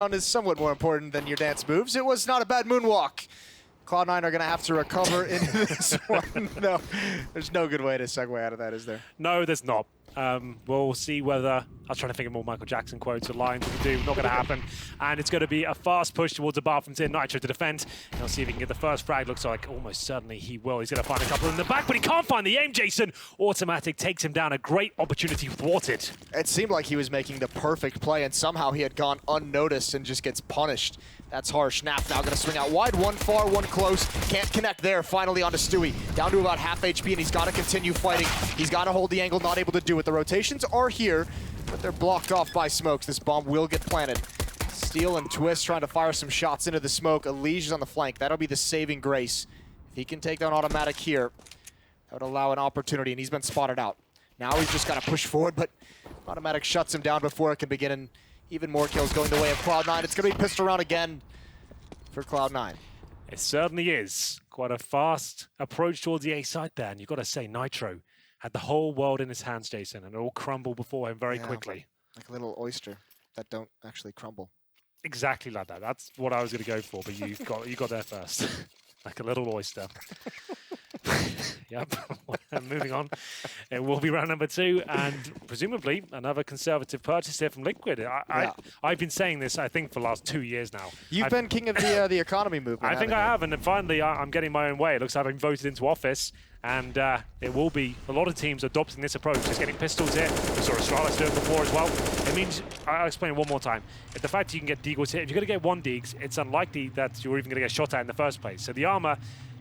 is somewhat more important than your dance moves. It was not a bad moonwalk. Cloud9 are going to have to recover into this one. No, there's no good way to segue out of that, is there? No, there's not. We'll see whether... I was trying to think of more Michael Jackson quotes or lines we can do. Not going to happen. And it's going to be a fast push towards the bathroom to Nitro to defend. And we'll see if he can get the first frag. Looks like almost certainly he will. He's going to find a couple in the back, but he can't find the aim, Jason. Automatic takes him down. A great opportunity thwarted. It seemed like he was making the perfect play, and somehow he had gone unnoticed and just gets punished. That's harsh. Naf now going to swing out wide. One far, one close. Can't connect there. Finally onto Stewie. Down to about half HP, and he's got to continue fighting. He's got to hold the angle. Not able to do it. The rotations are here, but they're blocked off by smokes. This bomb will get planted. Steal and Twist trying to fire some shots into the smoke. Elige is on the flank. That'll be the saving grace. If he can take down Automatic here, that would allow an opportunity, and he's been spotted out. Now he's just got to push forward, but Automatic shuts him down before it can begin, and even more kills going the way of Cloud9. It's going to be pissed around again for Cloud9. It certainly is. Quite a fast approach towards the A side there, and you've got to say Nitro had the whole world in his hands, Jason, and it all crumbled before him very quickly. Like a little oyster that don't actually crumble. Exactly like that. That's what I was going to go for, but you got there first. Like a little oyster. Yep. Moving on. It will be round number 2, and presumably another conservative purchase here from Liquid. I've been saying this, I think, for the last 2 years now. You've been king of the economy movement. I think I have, and then finally I'm getting my own way. It looks like I've been voted into office, and it will be a lot of teams adopting this approach, just getting pistols here. We saw Astralis do it before as well. It means, I'll explain it one more time. The fact you can get Deagles here, if you're going to get one Deags, it's unlikely that you're even going to get shot at in the first place. So the armor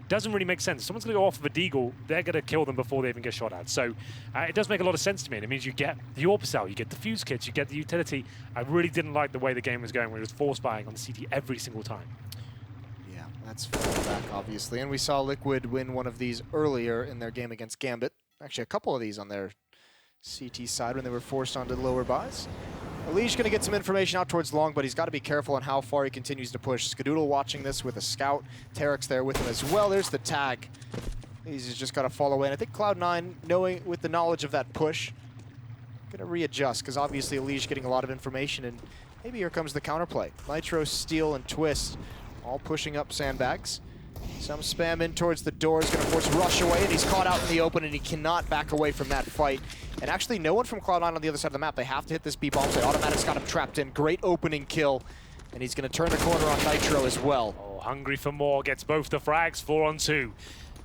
doesn't really make sense. Someone's going to go off of a Deagle, they're going to kill them before they even get shot at. So it does make a lot of sense to me. And it means you get the AWP cell, you get the fuse kits, you get the utility. I really didn't like the way the game was going when it was force buying on the CT every single time. Yeah, that's back, obviously. And we saw Liquid win one of these earlier in their game against Gambit. Actually, a couple of these on their CT side when they were forced onto the lower buys. Elige going to get some information out towards long, but he's got to be careful on how far he continues to push. Skadoodle watching this with a scout. Tarek's there with him as well. There's the tag. He's just got to fall away. And I think Cloud9, knowing with the knowledge of that push, going to readjust, because obviously Elige getting a lot of information, and maybe here comes the counterplay. Nitro, Steal, and Twist all pushing up sandbags. Some spam in towards the door is going to force Rush away, and he's caught out in the open, and he cannot back away from that fight. And actually, no one from Cloud9 on the other side of the map. They have to hit this B bomb site. Automatic's got him trapped in. Great opening kill, and he's going to turn the corner on Nitro as well. Oh, hungry for more. Gets both the frags, 4 on 2.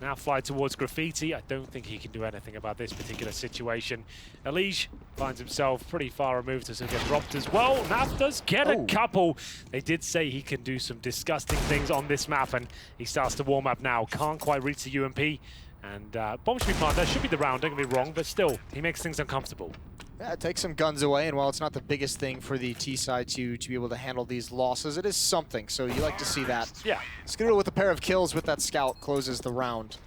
Now fly towards Graffiti. I don't think he can do anything about this particular situation. Elige finds himself pretty far removed, so he'll get dropped as well. Naf does get a couple. They did say he can do some disgusting things on this map, and he starts to warm up now. Can't quite reach the UMP. And bomb should be planted. That should be the round, don't get me wrong, but still, he makes things uncomfortable. Yeah, it takes some guns away, and while it's not the biggest thing for the T side to be able to handle these losses, it is something, so you like to see that. Yeah. Skadoodle with a pair of kills with that scout closes the round.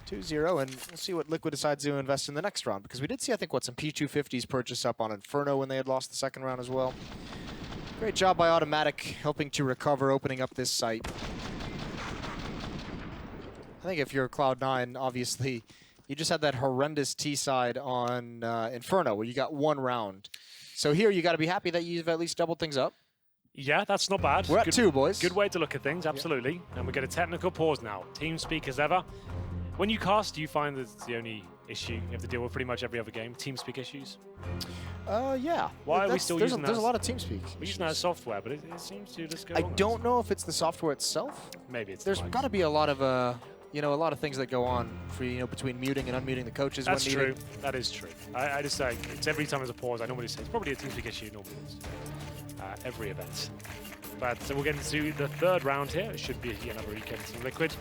2-0, and we'll see what Liquid decides to invest in the next round, because we did see, I think, some P250s purchase up on Inferno when they had lost the second round as well. Great job by Automatic, helping to recover, opening up this site. I think if you're Cloud9, obviously, you just had that horrendous T side on Inferno, where you got one round. So here, you got to be happy that you've at least doubled things up. Yeah, that's not bad. We're at 2, boys. Good way to look at things, absolutely. Yeah. And we get a technical pause now. Team speak as ever. When you cast, do you find that it's the only issue you have to deal with pretty much every other game? Team speak issues? Yeah. Why are we still using that? There's a lot of TeamSpeak. We're using that as software, but it seems to just go I don't know if it's the software itself. Maybe it's There's got to be a lot of a lot of things that go on for between muting and unmuting the coaches. That's when true. needed. That is true. I just like it's every time there's a pause. I normally say it's probably a TeamSpeak issue. Normally, every event. But so we'll get into the third round here. It should be another weekend from Liquid.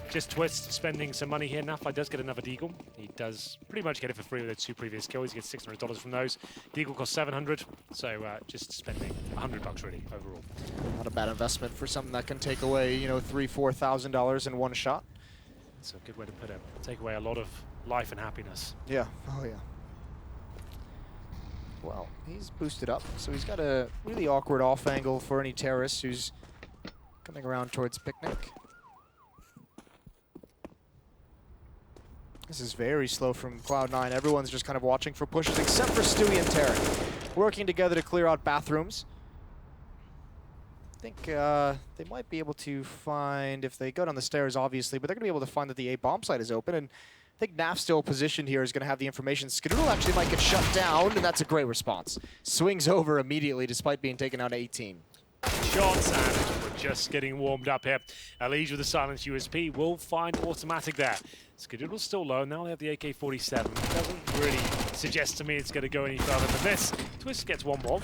Just Twist spending some money here. Nafai does get another Deagle. He does pretty much get it for free with the 2 previous kills. He gets $600 from those. Deagle costs $700, so just spending $100 really overall. Not a bad investment for something that can take away, $3,000-4,000 in one shot. That's a good way to put it. Take away a lot of life and happiness. Yeah. Oh yeah. Well, he's boosted up, so he's got a really awkward off angle for any terrorist who's coming around towards Picnic. This is very slow from Cloud9. Everyone's just kind of watching for pushes, except for Stewie and Tarek, working together to clear out bathrooms. I think they might be able to find, if they go down the stairs, obviously, but they're going to be able to find that the A bomb site is open. And I think Naf still positioned here is going to have the information. Skadoodle actually might get shut down, and that's a great response. Swings over immediately despite being taken out to 18. Shots, and we're just getting warmed up here. Elige with the silence USP will find automatic there. Skadoodle's still low. Now they have the AK-47. Doesn't really suggest to me it's going to go any further than this. Twist gets one more.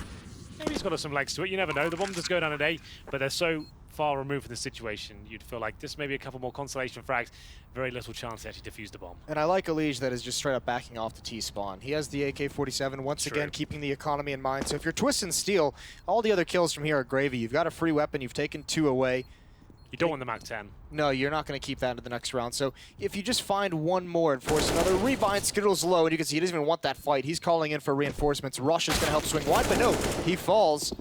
Maybe he's got some legs to it. You never know. The bomb does go down at A, but they're so far removed from the situation. You'd feel like this may be a couple more consolation frags. Very little chance to actually defuse the bomb. And I like Elige that is just straight up backing off the T-spawn. He has the AK-47, once again keeping the economy in mind. So if you're Twist and Steel, all the other kills from here are gravy. You've got a free weapon, you've taken 2 away. You don't want the Mac 10. No, you're not going to keep that into the next round. So if you just find one more and force another rebind, Skittle's low, and you can see he doesn't even want that fight. He's calling in for reinforcements. Rush is going to help swing wide, but no, he falls.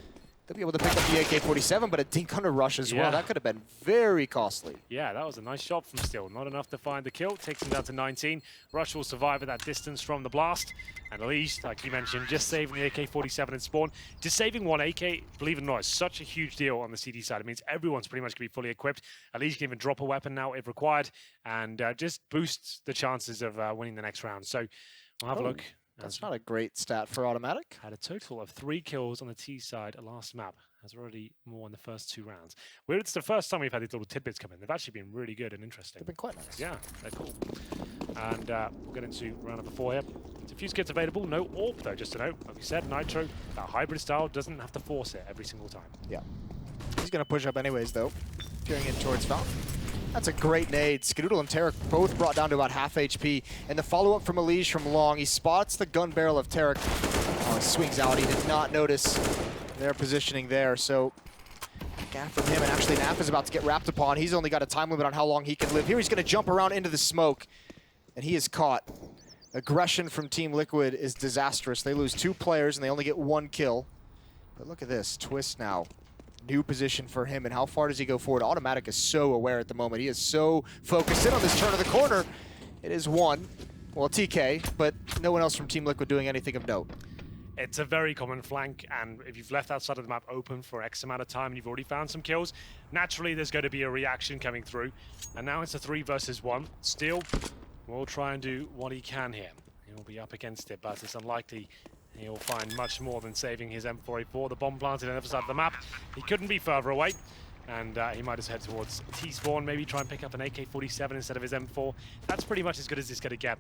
They'll be able to pick up the AK-47, but a dink under Rush as well. That could have been very costly. Yeah, that was a nice shot from Steel. Not enough to find the kill. Takes him down to 19. Rush will survive at that distance from the blast. And Elige, like you mentioned, just saving the AK-47 in spawn. Just saving one AK, believe it or not, is such a huge deal on the CD side. It means everyone's pretty much going to be fully equipped. Elige can even drop a weapon now if required, and just boosts the chances of winning the next round. So we'll have a look. That's not a great stat for Automatic. Had a total of 3 kills on the T side last map. Has already more in the first 2 rounds. It's the first time we've had these little tidbits come in. They've actually been really good and interesting. They've been quite nice. Yeah, they're cool. And we'll get into round number 4 here. Diffuse kits available. No AWP though, just to note. Like we said, Nitro, that hybrid style, doesn't have to force it every single time. Yeah. He's going to push up anyways though. Peering in towards Falcon. That's a great nade. Skadoodle and Tarek both brought down to about half HP. And the follow-up from Elige from long. He spots the gun barrel of Tarek. Oh, he swings out. He did not notice their positioning there. So, gap from him. And actually, Naf is about to get wrapped upon. He's only got a time limit on how long he can live. Here he's going to jump around into the smoke. And he is caught. Aggression from Team Liquid is disastrous. They lose 2 players and they only get 1 kill. But look at this. Twist now. New position for him, and how far does he go forward? Automatic is so aware at the moment. He is so focused in on this turn of the corner. It is 1. Well, TK, but no one else from Team Liquid doing anything of note. It's a very common flank, and if you've left outside of the map open for X amount of time and you've already found some kills, naturally there's going to be a reaction coming through. And now it's a 3 versus 1. Steel will try and do what he can here. He'll be up against it, but it's unlikely he'll find much more than saving his M4A4. The bomb planted on the other side of the map. He couldn't be further away. And he might just head towards T-spawn, maybe try and pick up an AK-47 instead of his M4. That's pretty much as good as it's going to get.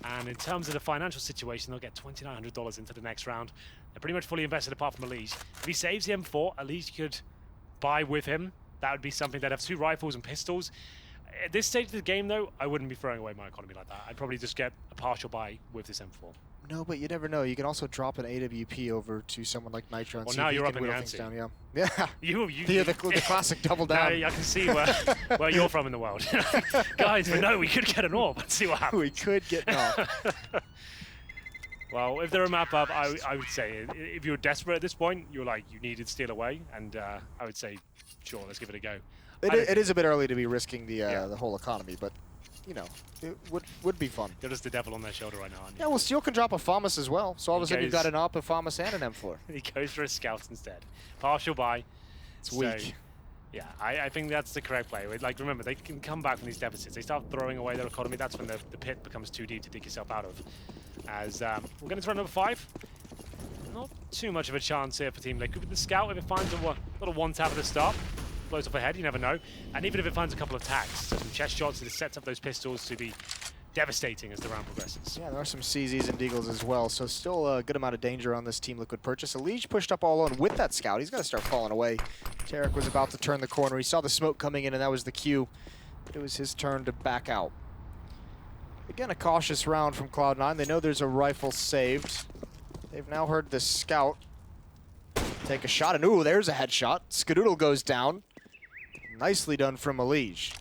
And in terms of the financial situation, they'll get $2,900 into the next round. They're pretty much fully invested apart from Elige. If he saves the M4, Elige could buy with him. That would be something. They'd have 2 rifles and pistols. At this stage of the game, though, I wouldn't be throwing away my economy like that. I'd probably just get a partial buy with this M4. No, but you never know. You can also drop an AWP over to someone like Nitro and well, see now if you're you up can in the whittle things ante. down. Yeah. Yeah. The classic double down. Now I can see where you're from in the world. Guys, but no, we could get an AWP. Let's see what happens. We could get an AWP. Well, if they're a map up, I would say, if you were desperate at this point, you were like, you needed Steel away, and I would say, sure, let's give it a go. It is a bit early to be risking the whole economy, but you know, it would be fun. You're just the devil on their shoulder right now, aren't you? Yeah, well, Steel can drop a FAMAS as well, so all of a sudden you've got an AWP, a FAMAS, and an M4. He goes for a scout instead. Partial buy. It's weak. Yeah, I think that's the correct play. Like, remember, they can come back from these deficits. They start throwing away their economy. That's when the pit becomes too deep to dig yourself out of. As we're going to round number 5. Not too much of a chance here for Team Liquid. With the scout, if it finds a little one tap at the start, blows off ahead, you never know. And even if it finds a couple of tags, some chest shots, it sets up those pistols to be devastating as the round progresses. Yeah, there are some CZs and Deagles as well, so still a good amount of danger on this Team Liquid purchase. Elige pushed up all alone with that scout. He's got to start falling away. Tarek was about to turn the corner. He saw the smoke coming in, and that was the cue. But it was his turn to back out. Again, a cautious round from Cloud9. They know there's a rifle saved. They've now heard the scout take a shot, and ooh, there's a headshot. Skadoodle goes down. Nicely done from Elige.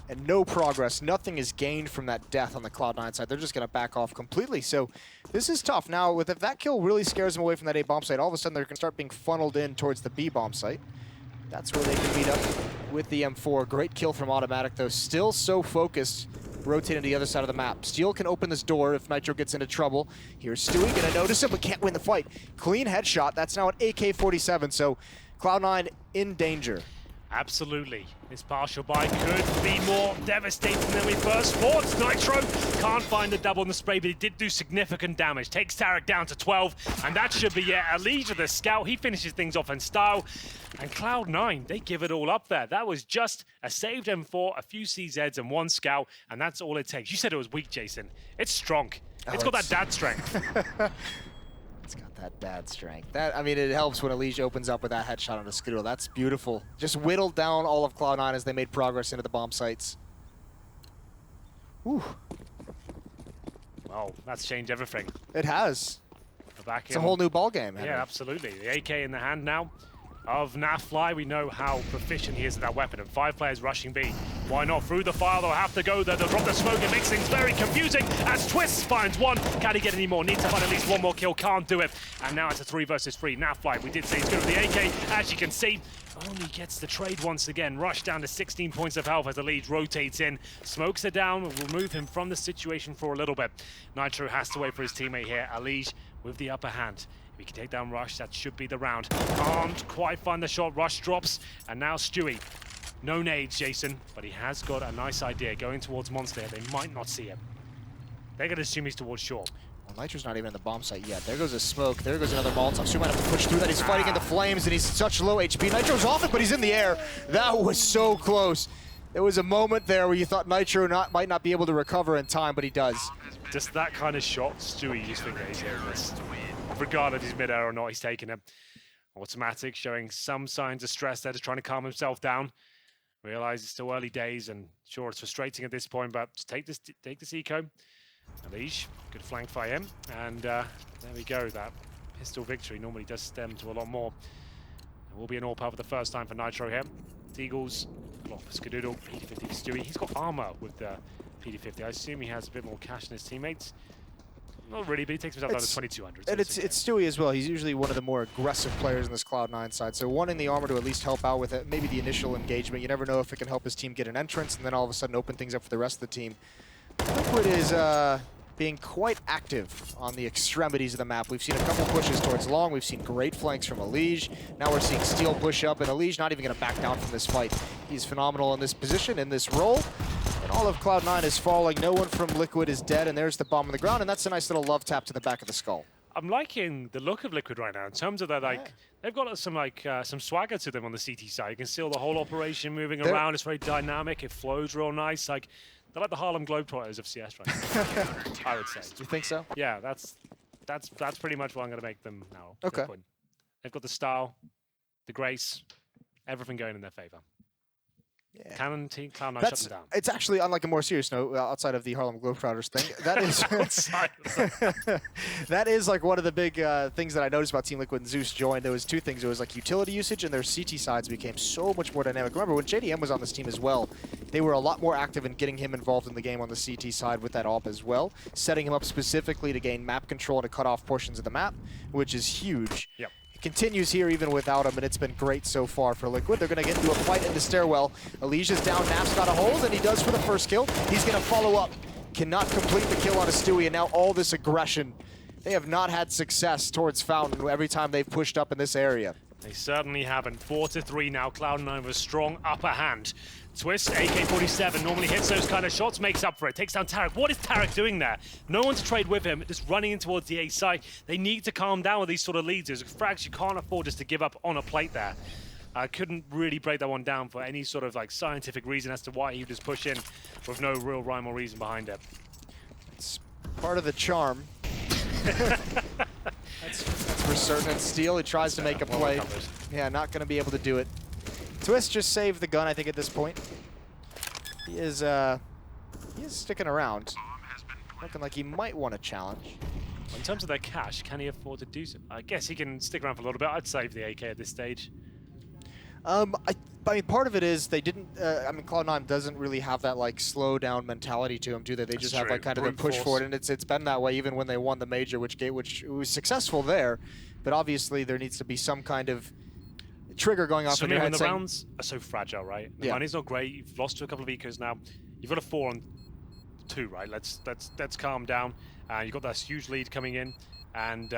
And no progress. Nothing is gained from that death on the Cloud9 side. They're just going to back off completely. So this is tough. Now, if that kill really scares them away from that A bomb site, all of a sudden they're going to start being funneled in towards the B bomb site. That's where they can meet up with the M4. Great kill from Automatic, though. Still so focused, rotating to the other side of the map. Steel can open this door if Nitro gets into trouble. Here's Stewie, going to notice him, but can't win the fight. Clean headshot. That's now an AK-47, so Cloud9 in danger. Absolutely. This partial buy could be more devastating than we first thought. Nitro can't find the double in the spray, but he did do significant damage. Takes Tarek down to 12, and that should be it. Elise with the scout, he finishes things off in style. And Cloud9, they give it all up there. That was just a saved M4, a few CZs, and one scout, and that's all it takes. You said it was weak, Jason. It's strong. It's got that dad strength. It's got that dad strength. I mean, it helps when Elise opens up with that headshot on a Scudo. That's beautiful. Just whittled down all of Cloud9 as they made progress into the bomb sites. Whew. Well, that's changed everything. It has. Back it's a whole new ball game. Yeah, absolutely. The AK in the hand now of Nafly. We know how proficient he is at that weapon, and 5 players rushing B. Why not through the fire? They'll have to go there. They'll drop the smoke. It makes things very confusing as Twist finds one. Can he get any more? Needs to find at least one more kill. Can't do it. And now it's a 3 versus 3. Nafly, we did say he's good with the AK. As you can see, only gets the trade once again. Rush down to 16 points of health as the lead rotates in. Smokes are down. Will remove him from the situation for a little bit. Nitro has to wait for his teammate here. Alige with the upper hand. If he can take down Rush, that should be the round. Can't quite find the shot. Rush drops, and now Stewie. No nades, Jason, but he has got a nice idea going towards Monster. They might not see him. They're going to assume he's towards shore. Well, Nitro's not even in the bomb site yet. There goes a smoke. There goes another Molotov. So he might have to push through that. He's fighting in the flames, and he's such low HP. Nitro's off it, but he's in the air. That was so close. There was a moment there where you thought Nitro might not be able to recover in time, but he does. Just that kind of shot, Stewie, you just think that he's hitting this. Regardless if he's mid-air or not, he's taking him. Automatic, showing some signs of stress there, just trying to calm himself down. Realize it's still early days, and sure, it's frustrating at this point, but just take this eco. Alige, good flank by him, and there we go. That pistol victory normally does stem to a lot more. It will be an all-power for the first time for Nitro here. Deagles, Skadoodle, PD50 Stewie. He's got armor with the PD50. I assume he has a bit more cash than his teammates. Not really, but he takes himself down to 2200. And it's Stewie as well. He's usually one of the more aggressive players in this Cloud9 side. So wanting the armor to at least help out with it, maybe the initial engagement. You never know if it can help his team get an entrance and then all of a sudden open things up for the rest of the team. Liquid is being quite active on the extremities of the map. We've seen a couple pushes towards long. We've seen great flanks from Alige. Now we're seeing Steel push up, and Alige not even going to back down from this fight. He's phenomenal in this position, in this role. And all of Cloud9 is falling. No one from Liquid is dead, and there's the bomb on the ground, and that's a nice little love tap to the back of the skull. I'm liking the look of Liquid right now in terms of that, like, they've got some swagger to them on the CT side. You can see all the whole operation moving around. It's very dynamic. It flows real nice. Like, they're like the Harlem Globetrotters of CS right now, I would say. You think so? Yeah, that's pretty much what I'm going to make them now. Okay. They've got the style, the grace, everything going in their favor. Yeah. Canon team, Cloud9 shut them down. It's actually, on like a more serious note, outside of the Harlem Globetrotters thing, that is that is like one of the big things that I noticed about Team Liquid and Zeus joined. There was 2 things. It was like utility usage, and their CT sides became so much more dynamic. Remember, when JDM was on this team as well, they were a lot more active in getting him involved in the game on the CT side with that AWP as well, setting him up specifically to gain map control and to cut off portions of the map, which is huge. Yep. Continues here even without him, and it's been great so far for Liquid. They're going to get into a fight in the stairwell. Alicia's down, Naf's got a hold, and he does for the first kill. He's going to follow up. Cannot complete the kill on a Stewie, and now all this aggression. They have not had success towards Fountain every time they've pushed up in this area. They certainly haven't. 4-3 now. Cloud9 with a strong upper hand. Twist, AK-47, normally hits those kind of shots, makes up for it. Takes down Tarek. What is Tarek doing there? No one to trade with him, just running in towards the A side. They need to calm down with these sort of leads. There's frags you can't afford just to give up on a plate there. I couldn't really break that one down for any sort of like scientific reason as to why he would just push in with no real rhyme or reason behind it. It's part of the charm. That's for certain. And Steel, he tries to make a play. Yeah, not going to be able to do it. Twist just saved the gun, I think, at this point. He is sticking around. Looking like he might want a challenge. In terms of their cash, can he afford to do so? I guess he can stick around for a little bit. I'd save the AK at this stage. I mean, part of it is they didn't. I mean, Cloud9 doesn't really have that like slow down mentality to them, do they? They just have like kind of a push forward, and it's been that way even when they won the major, which was successful there. But obviously, there needs to be some kind of trigger going off in your head. When the rounds are so fragile, right? The money's not great. You've lost to a couple of ecos now. You've got a 4-on-2, right? Let's calm down. You've got that huge lead coming in, and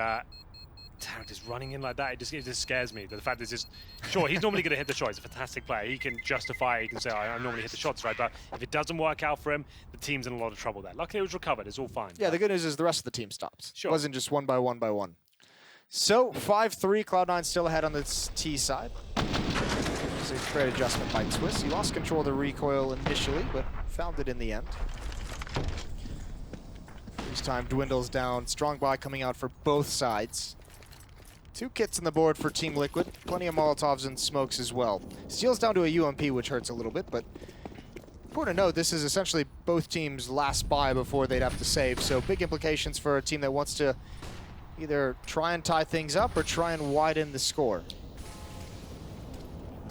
Tarek is running in like that. It just scares me. The fact is just, sure, he's normally going to hit the shot. He's a fantastic player. He can justify it. He can say, I normally hit the shots, right? But if it doesn't work out for him, the team's in a lot of trouble there. Luckily, it was recovered. It's all fine. Yeah, the good news is the rest of the team stopped. Sure. It wasn't just one by one by one. So 5-3, Cloud9 still ahead on the T side. It's a great adjustment by Twist. He lost control of the recoil initially, but found it in the end. Freeze time dwindles down. Strong buy coming out for both sides. 2 kits on the board for Team Liquid. Plenty of Molotovs and smokes as well. Steel's down to a UMP, which hurts a little bit, but important to note, this is essentially both teams' last buy before they'd have to save, so big implications for a team that wants to either try and tie things up or try and widen the score.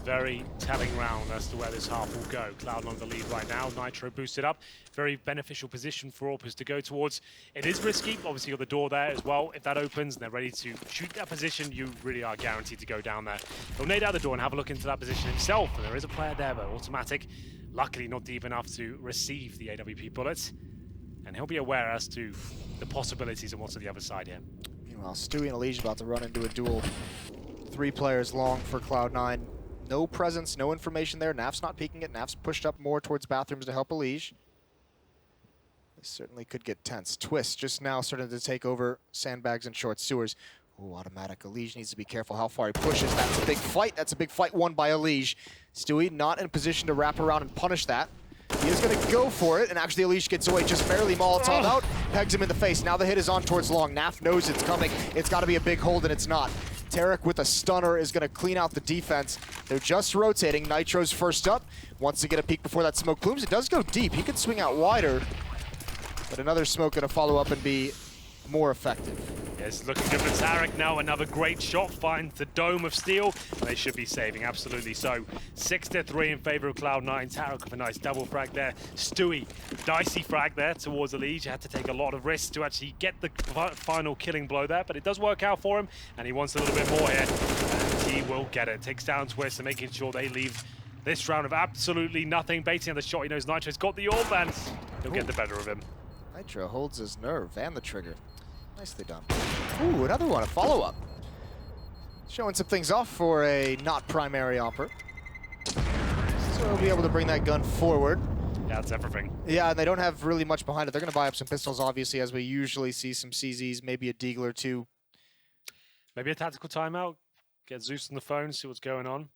Very telling round as to where this half will go. Cloud9 on the lead right now. Nitro boosted up. Very beneficial position for Orpus to go towards. It is risky. Obviously, you got the door there as well. If that opens and they're ready to shoot that position, you really are guaranteed to go down there. He'll nade out the door and have a look into that position himself. And there is a player there, but automatic. Luckily, not deep enough to receive the AWP bullets. And he'll be aware as to the possibilities of what's on the other side here. Meanwhile, Stewie and Elige about to run into a duel. 3 players long for Cloud9. No presence, no information there. Naf's not peeking it. Naf's pushed up more towards bathrooms to help Elige. This certainly could get tense. Twist just now starting to take over sandbags and short sewers. Ooh, automatic. Elige needs to be careful how far he pushes. That's a big fight. That's a big fight won by Elige. Stewie not in position to wrap around and punish that. He is going to go for it, and actually Elige gets away, just barely Molotov out, pegs him in the face. Now the hit is on towards long. Naf knows it's coming. It's got to be a big hold, and it's not. Tarek with a stunner is going to clean out the defense. They're just rotating. Nitro's first up. Wants to get a peek before that smoke plumes. It does go deep. He could swing out wider, but another smoke going to follow up and be more effective. Yes, looking good for Tarek now. Another great shot finds the dome of steel. They should be saving, absolutely so. 6-3 in favor of Cloud9. Tarek with a nice double frag there. Stewie, dicey frag there towards Elige. Had to take a lot of risks to actually get the final killing blow there, but it does work out for him, and he wants a little bit more here, and he will get it. Takes down Twist and making sure they leave this round of absolutely nothing. Baiting on the shot, he knows Nitro's got the orb, and he'll get the better of him. Nitro holds his nerve and the trigger. Nicely done. Ooh, another one, a follow-up. Showing some things off for a not primary opera. So we'll be able to bring that gun forward. Yeah, that's everything. Yeah, and they don't have really much behind it. They're going to buy up some pistols, obviously, as we usually see some CZs, maybe a Deagle or 2. Maybe a tactical timeout. Get Zeus on the phone, see what's going on.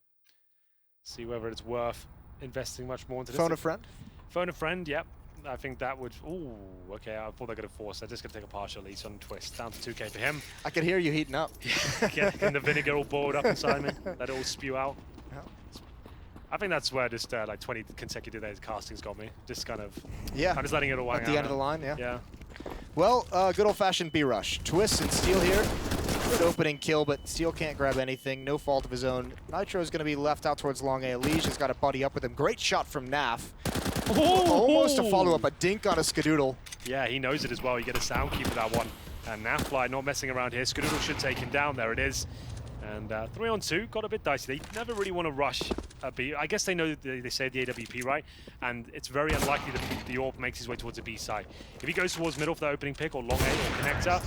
See whether it's worth investing much more into this. Phone a friend? Phone a friend, yep. I think that would... Ooh, okay, I thought they were going to force. They're just going to take a partial lead on Twist. Down to 2k for him. I could hear you heating up. Getting the vinegar all boiled up inside me. Let it all spew out. Yeah. I think that's where just like 20 consecutive days casting's got me. Just kind of... Yeah. I'm just letting it all hang At the end of the line, yeah. Yeah. Well, good old-fashioned B-rush. Twist and Steel here. Good opening kill, but Steel can't grab anything. No fault of his own. Nitro is going to be left out towards long A. Elige has got a buddy up with him. Great shot from Naf. Almost a follow-up, a dink on a Skadoodle. Yeah, he knows it as well. You get a sound key for that one. And Nafly not messing around here. Skadoodle should take him down. There it is. And 3-on-2 got a bit dicey. They never really want to rush a B. I guess they know they say the AWP, right? And it's very unlikely that the AWP makes his way towards the B side. If he goes towards middle for the opening pick or long A or connector,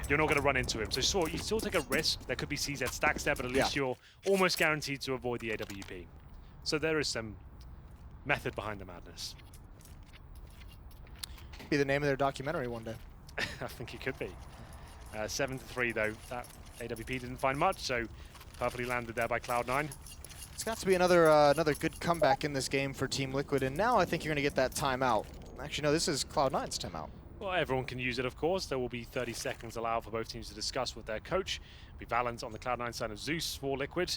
you're not going to run into him. So you still take a risk. There could be CZ stacks there, but at least you're almost guaranteed to avoid the AWP. So there is some method behind the madness. Be the name of their documentary one day. I think it could be. 7-3 though. That AWP didn't find much, so perfectly landed there by Cloud9. It's got to be another another good comeback in this game for Team Liquid, and now I think you're going to get that timeout. Actually, no, this is Cloud9's timeout. Well, everyone can use it, of course. There will be 30 seconds allowed for both teams to discuss with their coach. Be Valent on the Cloud9 side of Zeus for Liquid.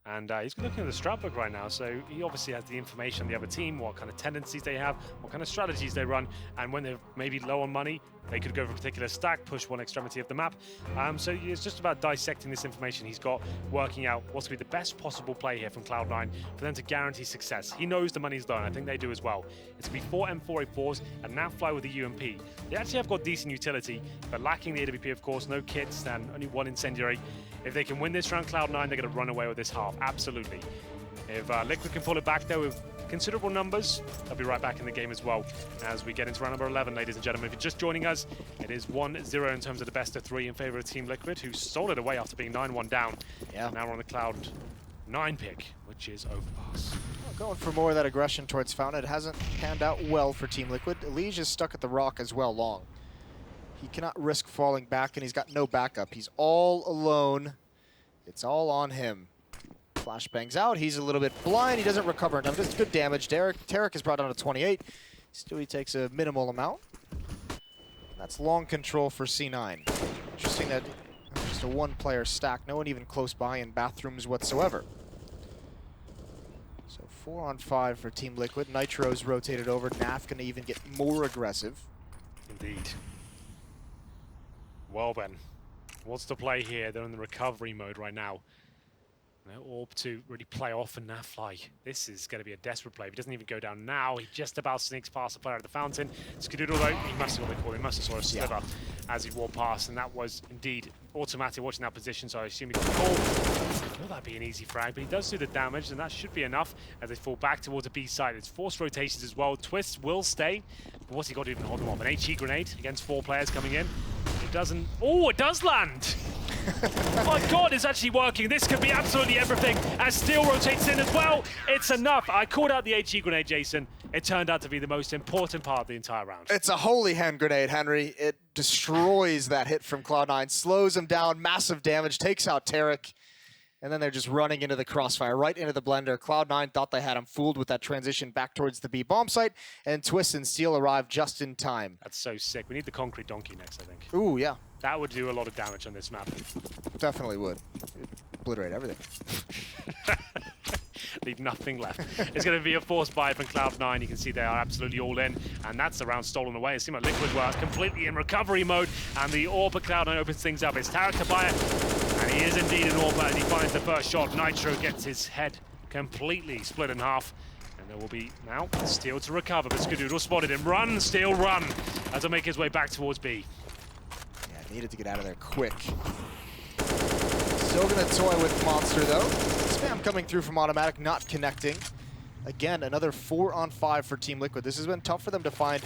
And he's looking at the strat book right now, so he obviously has the information on the other team, what kind of tendencies they have, what kind of strategies they run, and when they're maybe low on money, they could go for a particular stack, push one extremity of the map. So it's just about dissecting this information he's got, working out what's going to be the best possible play here from Cloud9 for them to guarantee success. He knows the money's low, and I think they do as well. It's going to be 4 M4A4s and Nafly with the UMP. They actually have got decent utility, but lacking the AWP, of course, no kits, and only one incendiary. If they can win this round, Cloud9, they're going to run away with this half, absolutely. If Liquid can pull it back there with considerable numbers, they'll be right back in the game as well as we get into round number 11, ladies and gentlemen. If you're just joining us, it is 1-0 in terms of the best of 3 in favor of Team Liquid, who stole it away after being 9-1 down. Yeah. Now we're on the Cloud9 pick, which is Overpass. Going for more of that aggression towards Fountain. It hasn't panned out well for Team Liquid. Elige is stuck at the rock as well long. He cannot risk falling back, and he's got no backup. He's all alone. It's all on him. Flashbangs out. He's a little bit blind. He doesn't recover enough. It's good damage. Tarek is brought down to 28. Stewie takes a minimal amount. That's long control for C9. Interesting that just a one-player stack. No one even close by in bathrooms whatsoever. So 4-on-5 for Team Liquid. Nitro's rotated over. Naf gonna even get more aggressive. Indeed. Well then, what's the play here? They're in the recovery mode right now. No orb to really play off and Naf fly. This is going to be a desperate play. If he doesn't even go down now, he just about sneaks past the player at the fountain. Skadoodle though, he must have got the call. He must have saw a sliver as he walked past, and that was indeed automatic watching that position, so I assume he can call. Will that be an easy frag? But he does do the damage, and that should be enough as they fall back towards the B side. It's forced rotations as well. Twist will stay, but what's he got to even hold them off? An HE grenade against 4 players coming in. It doesn't. Oh, it does land! Oh my god, it's actually working. This could be absolutely everything. As Steel rotates in as well, it's enough. I called out the HE grenade, Jason. It turned out to be the most important part of the entire round. It's a holy hand grenade, Henry. It destroys that hit from Cloud9, slows him down, massive damage, takes out Tarek. And then they're just running into the crossfire, right into the blender. Cloud9 thought they had him fooled with that transition back towards the B bomb site, and Twist and Steel arrived just in time. That's so sick. We need the concrete donkey next, I think. Ooh, yeah. That would do a lot of damage on this map. Definitely would. It'd obliterate everything. Leave nothing left. It's going to be a forced buy from Cloud9. You can see they are absolutely all in, and that's the round stolen away. It seems like Liquid were completely in recovery mode, and the AWP at Cloud9 opens things up. It's Tarek to buy it, and he is indeed an AWP, and he finds the first shot. Nitro gets his head completely split in half, and there will be now Steel to recover, but Skadoodle spotted him. Run, Steel, run, as he'll make his way back towards B. Yeah, needed to get out of there quick. Still gonna toy with Monster though. Spam coming through from Automatic, not connecting. Again, another 4-on-5 for Team Liquid. This has been tough for them to find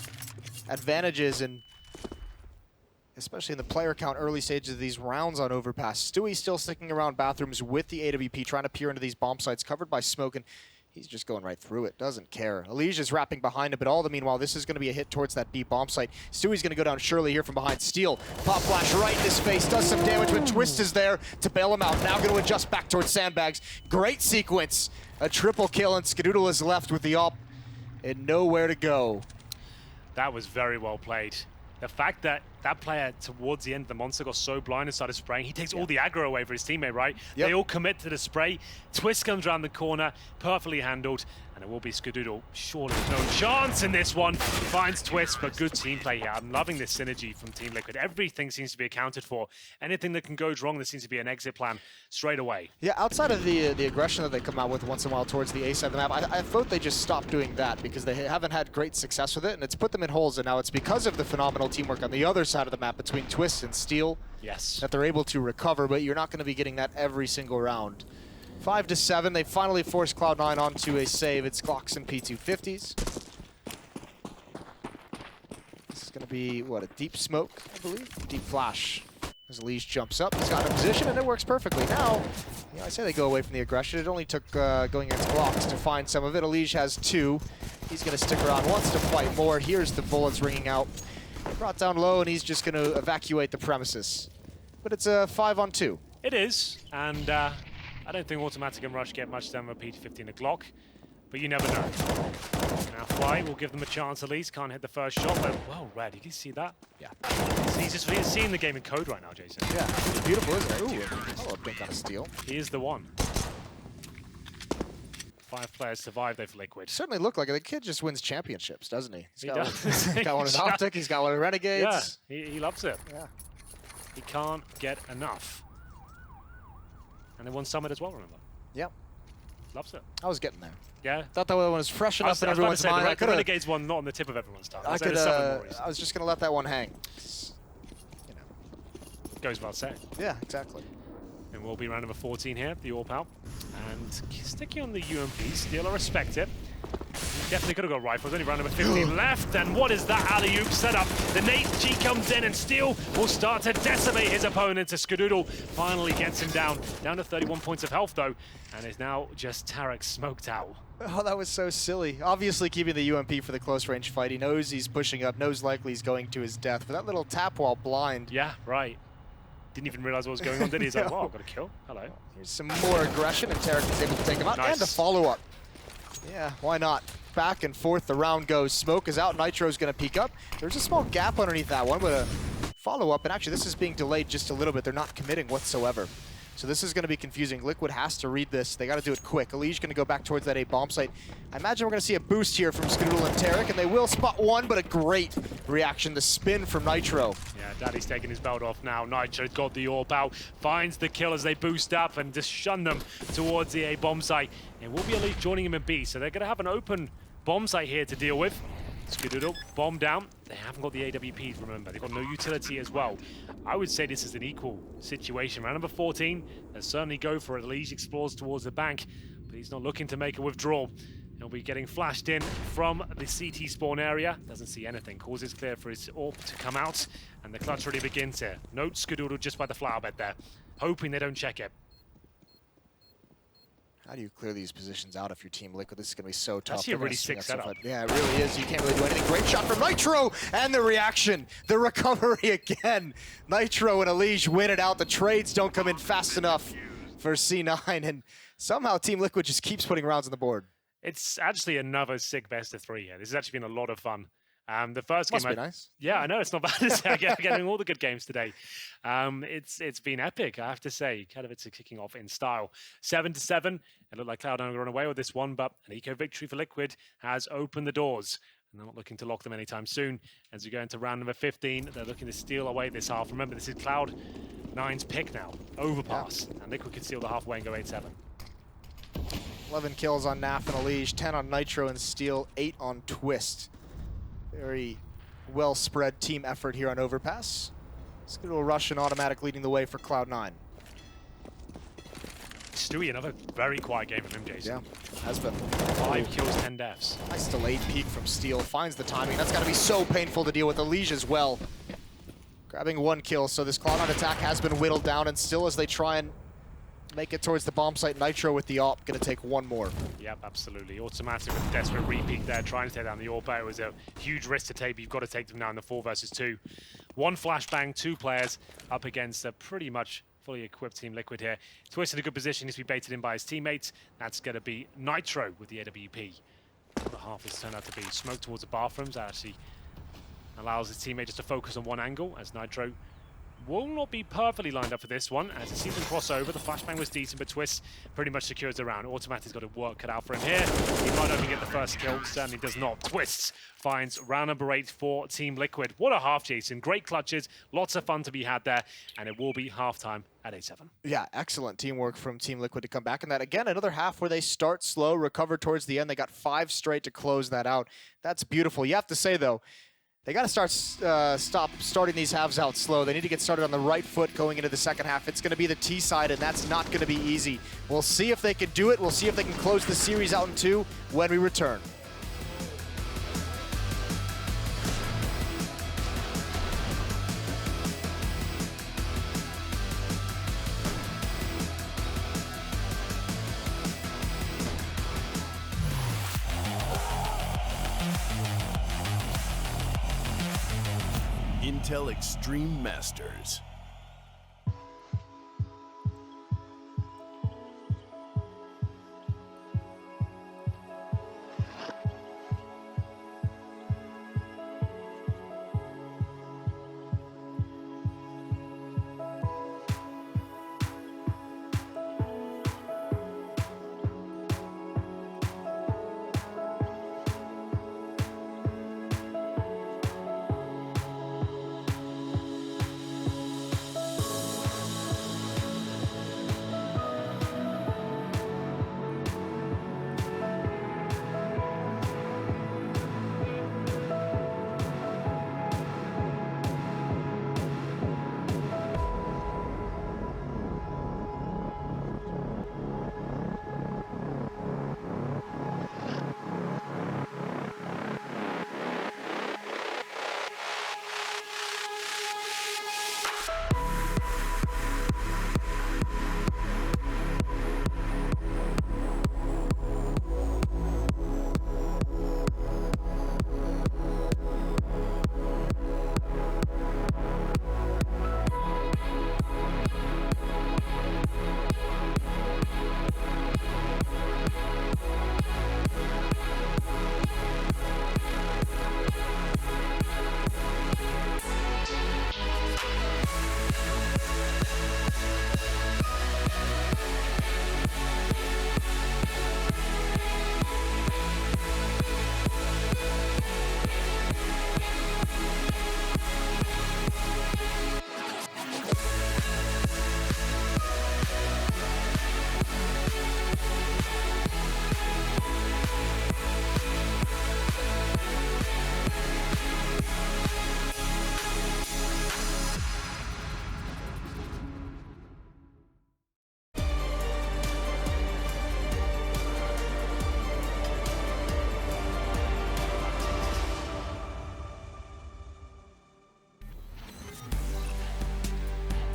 advantages, and especially in the player count early stages of these rounds on Overpass. Stewie still sticking around bathrooms with the AWP, trying to peer into these bomb sites covered by smoke, and he's just going right through it, doesn't care. Alicia's wrapping behind him, but all the meanwhile, this is going to be a hit towards that B bomb site. Stewie's going to go down Shirley here from behind. Steel, pop flash right in his face, does some damage, but Twist is there to bail him out. Now going to adjust back towards sandbags. Great sequence. A triple kill, and Skadoodle is left with the AWP and nowhere to go. That was very well played. The fact that that player towards the end of the monster got so blind and started spraying, he takes all the aggro away for his teammate, right? Yep. They all commit to the spray. Twist comes around the corner, perfectly handled, and it will be Skadoodle. Surely there's no chance in this one. Finds Twist, but good team play here. I'm loving this synergy from Team Liquid. Everything seems to be accounted for. Anything that can go wrong, there seems to be an exit plan straight away. Yeah, outside of the aggression that they come out with once in a while towards the A side of the map, I thought they just stopped doing that because they haven't had great success with it, and it's put them in holes, and now it's because of the phenomenal teamwork on the other side of the map between Twist and Steel that they're able to recover, but you're not going to be getting that every single round. 5-7, they finally forced Cloud9 onto a save. It's Glocks and P250s. This is going to be, what, a deep smoke, I believe? Deep flash. As Elige jumps up, he's got a position, and it works perfectly. Now, you know, I say they go away from the aggression. It only took going against Glocks to find some of it. Elige has 2. He's going to stick around, wants to fight more. Here's the bullets ringing out. Brought down low, and he's just going to evacuate the premises. But it's a 5-on-2. It is, and I don't think Automatic and Rush get much done with a P250 and a Glock, but you never know. Now Fly will give them a chance at least. Can't hit the first shot, but well read. You can see that? Yeah. He's just seeing the game in code right now, Jason. Yeah, it's beautiful, isn't it? Ooh, oh, a blink on a steal. He is the one. 5 players survive though for Liquid. Certainly look like it. The kid just wins championships, doesn't he? He does. He's got one in Optic, he's got one in Renegades. Yeah, he loves it. Yeah. He can't get enough. And they won Summit as well, remember? Yep. Loves it. I was getting there. Yeah. Thought that one was fresh enough in everyone's mind. The Renegades one not on the tip of everyone's tongue. I was just going to let that one hang. You know. Goes without saying. Yeah, exactly. And we'll be round number 14 here, the AWP out. And sticking on the UMP, Steel, I respect it. Definitely could have got rifles, only round number 15 left, and what is that alley-oop setup? The Nate G comes in, and Steel will start to decimate his opponent as Skadoodle finally gets him down to 31 points of health though, and is now just Tarek smoked out. Oh, that was so silly. Obviously keeping the UMP for the close range fight. He knows he's pushing up, knows likely he's going to his death, but that little tap while blind. Yeah, right. Didn't even realize what was going on, did he? He's like, No. wow, I've got a kill. Hello. Here's some more aggression, and Tarek is able to take him out, Nice. and a follow-up. Yeah, why not? Back and forth the round goes. Smoke is out, Nitro's gonna peek up. There's a small gap underneath that one, but a follow-up, and actually this is being delayed just a little bit. They're not committing whatsoever. So this is gonna be confusing. Liquid has to read this. They gotta do it quick. Elige gonna go back towards that A bomb site. I imagine we're gonna see a boost here from Skadoodle and Tarek, and they will spot one, but a great reaction. The spin from Nitro. Yeah, Daddy's taking his belt off now. Nitro's got the AWP out, finds the kill as they boost up and just shun them towards the A bomb site. It will be Elite joining him in B, so they're going to have an open bomb site here to deal with. Skadoodle, bomb down. They haven't got the AWPs, remember. They've got no utility as well. I would say this is an equal situation. Round number 14, they'll certainly go for it. Elise explores towards the bank, but he's not looking to make a withdrawal. He'll be getting flashed in from the CT spawn area. Doesn't see anything. Causes clear for his AWP to come out, and the clutch really begins here. Note Skadoodle just by the flower bed there, hoping they don't check it. How do you clear these positions out if you're Team Liquid? This is going to be so tough. Actually a They're really gonna swing sick us so setup. far. Yeah, it really is. You can't really do anything. Great shot from Nitro, and the reaction, the recovery again. Nitro and Elige win it out. The trades don't come in fast enough for C9, and somehow Team Liquid just keeps putting rounds on the board. It's actually another sick best of 3 here. This has actually been a lot of fun. The first Must game, be nice. Yeah, I know it's not bad. It's getting all the good games today. It's been epic, I have to say. Katowice are kicking off in style. 7-7. It looked like Cloud9 going to run away with this one, but an eco victory for Liquid has opened the doors. And they're not looking to lock them anytime soon. As we go into round number 15, they're looking to steal away this half. Remember, this is Cloud9's pick now. Overpass. Yeah. And Liquid could steal the halfway and go 8-7. 11 kills on Naf and Elige, 10 on Nitro and Steel, 8 on Twist. Very well spread team effort here on Overpass. Skadoodle Rush and automatic leading the way for Cloud9. Stewie, another very quiet game from him, Jason. Yeah, has been. 5 kills, 10 deaths. Nice delayed peek from Steel, finds the timing. That's got to be so painful to deal with. Elige as well. Grabbing 1 kill, so this Cloud9 attack has been whittled down, and still as they try and make it towards the bomb site, Nitro with the AWP, gonna take 1 more. Yep, absolutely. Automatic with a desperate repeat there, trying to take down the AWP. It was a huge risk to take, but you've got to take them now in the 4 versus 2. 1 flashbang, 2 players up against a pretty much fully equipped Team Liquid here. Twist in a good position, he's to be baited in by his teammates. That's gonna be Nitro with the AWP. The half has turned out to be smoke towards the bathrooms. That actually allows his teammate just to focus on one angle, as Nitro will not be perfectly lined up for this one. As it sees him cross over, the flashbang was decent, but Twist pretty much secures the round. Automatic's got a work cut out for him here. He might only get the first kill, certainly does not. Twist finds round number 8 for Team Liquid. What a half, Jason. Great clutches, lots of fun to be had there, and it will be halftime at 8-7. Yeah, excellent teamwork from Team Liquid to come back in that. Again, another half where they start slow, recover towards the end. They got 5 straight to close that out. That's beautiful. You have to say, though, they got to stop starting these halves out slow. They need to get started on the right foot going into the second half. It's going to be the T side, and that's not going to be easy. We'll see if they can do it. We'll see if they can close the series out in 2 when we return. Intel Extreme Masters.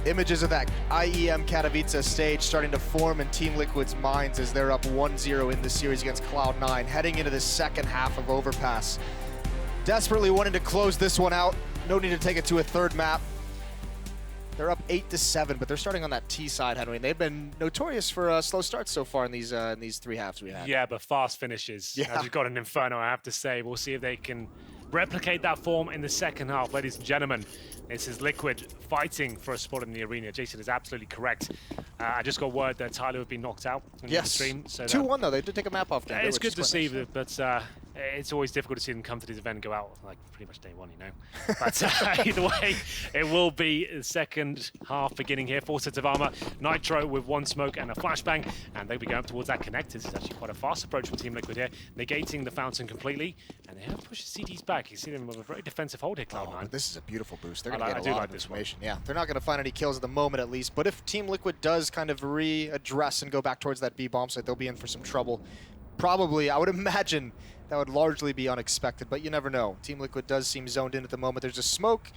Images of that IEM Katowice stage starting to form in Team Liquid's minds as they're up 1-0 in the series against Cloud9, heading into the second half of Overpass. Desperately wanting to close this one out. No need to take it to a third map. They're up 8-7, but they're starting on that T side, Henry. They've been notorious for slow starts so far in these 3 halves we had. Yeah, but fast finishes. Yeah. As we've got an Inferno, I have to say. We'll see if they can replicate that form in the second half. Ladies and gentlemen, this is Liquid fighting for a spot in the arena. Jason is absolutely correct. I just got word that Tyler had been knocked out in the stream. So 2-1 though, they did take a map off. It's good to see, but it's always difficult to see them come to this event and go out like pretty much day one, you know. But either way, it will be the second half beginning here. 4 sets of armor, Nitro with 1 smoke and a flashbang, and they'll be going up towards that connectors. It's actually quite a fast approach from Team Liquid here, negating the fountain completely, and they have pushed the CDs back. You see them with a very defensive hold here, Cloud9. Oh, this is a beautiful boost. They're going to get a lot of information. One. Yeah, they're not going to find any kills at the moment at least, but if Team Liquid does kind of readdress and go back towards that B bomb site, they'll be in for some trouble. Probably, I would imagine that would largely be unexpected, but you never know. Team Liquid does seem zoned in at the moment. There's a smoke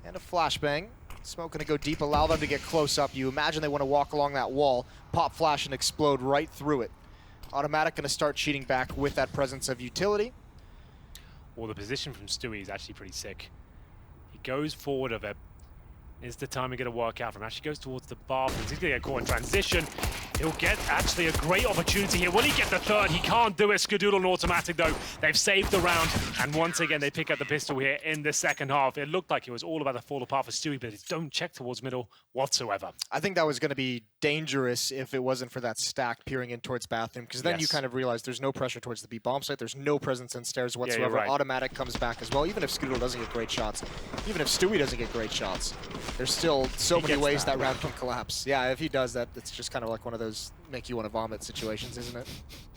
and a flashbang. Smoke going to go deep, allow them to get close up. You imagine they want to walk along that wall, pop flash and explode right through it. Automatic going to start cheating back with that presence of utility. Well, the position from Stewie is actually pretty sick. He goes forward of it. Is the time to get a work out from him. Actually goes towards the bathroom. He's going to get caught in transition. He'll get actually a great opportunity here. Will he get the third? He can't do it. Skadoodle and Automatic though. They've saved the round. And once again, they pick up the pistol here in the second half. It looked like it was all about to fall apart for Stewie, but don't check towards middle whatsoever. I think that was going to be dangerous if it wasn't for that stack peering in towards bathroom, because then you kind of realize there's no pressure towards the B bomb site. There's no presence in stairs whatsoever. Yeah, you're right. Automatic comes back as well. Even if Skadoodle doesn't get great shots, even if Stewie doesn't get great shots, there's still so many ways that round can collapse. Yeah, if he does that, it's just kind of like one of those make you want to vomit situations, isn't it?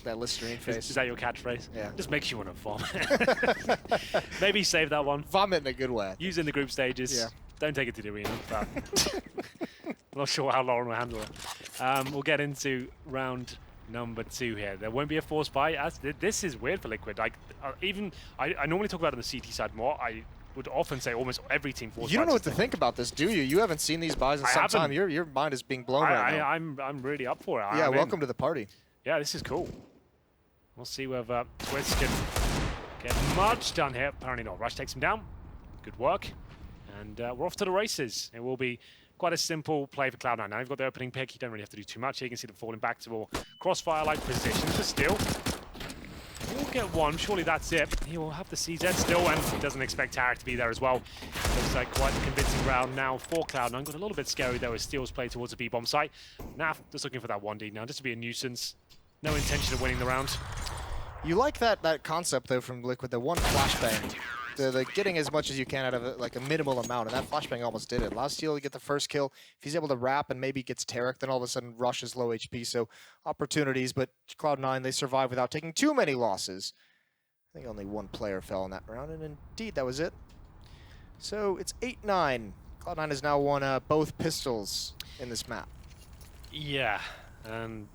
That Listerine face. Is that your catchphrase? Yeah. Just makes you want to vomit. Maybe save that one. Vomit in a good way. Use in the group stages. Yeah. Don't take it to the arena, but I'm not sure how Lauren will handle it. We'll get into round number 2 here. There won't be a force buy. This is weird for Liquid. Like, I normally talk about it on the CT side more. I would often say almost every team force. You don't know what to think about this, do you? You haven't seen these buys in some time. Your mind is being blown right now. I'm really up for it. Yeah, welcome to the party. Yeah, this is cool. We'll see whether Twist can get much done here. Apparently not. Rush takes him down. Good work. And we're off to the races. It will be quite a simple play for Cloud9. Now you've got the opening pick. You don't really have to do too much here. You can see them falling back to more crossfire-like positions, but still. We'll get one. Surely that's it. He will have the CZ still, and he doesn't expect Tarek to be there as well. Looks like quite a convincing round now for Cloud9. Got a little bit scary though as Steel's play towards the B-bomb site. Naf just looking for that 1D now, just to be a nuisance. No intention of winning the round. You like that concept though from Liquid, the one flashbang. The getting as much as you can out of it, like a minimal amount, and that flashbang almost did it. Allows Steel to get the first kill. If he's able to wrap and maybe gets Tarek, then all of a sudden Rush is low HP, so opportunities, but Cloud9, they survive without taking too many losses. I think only one player fell in that round, and indeed that was it. So it's 8-9. Cloud9 has now won both pistols in this map. Yeah, and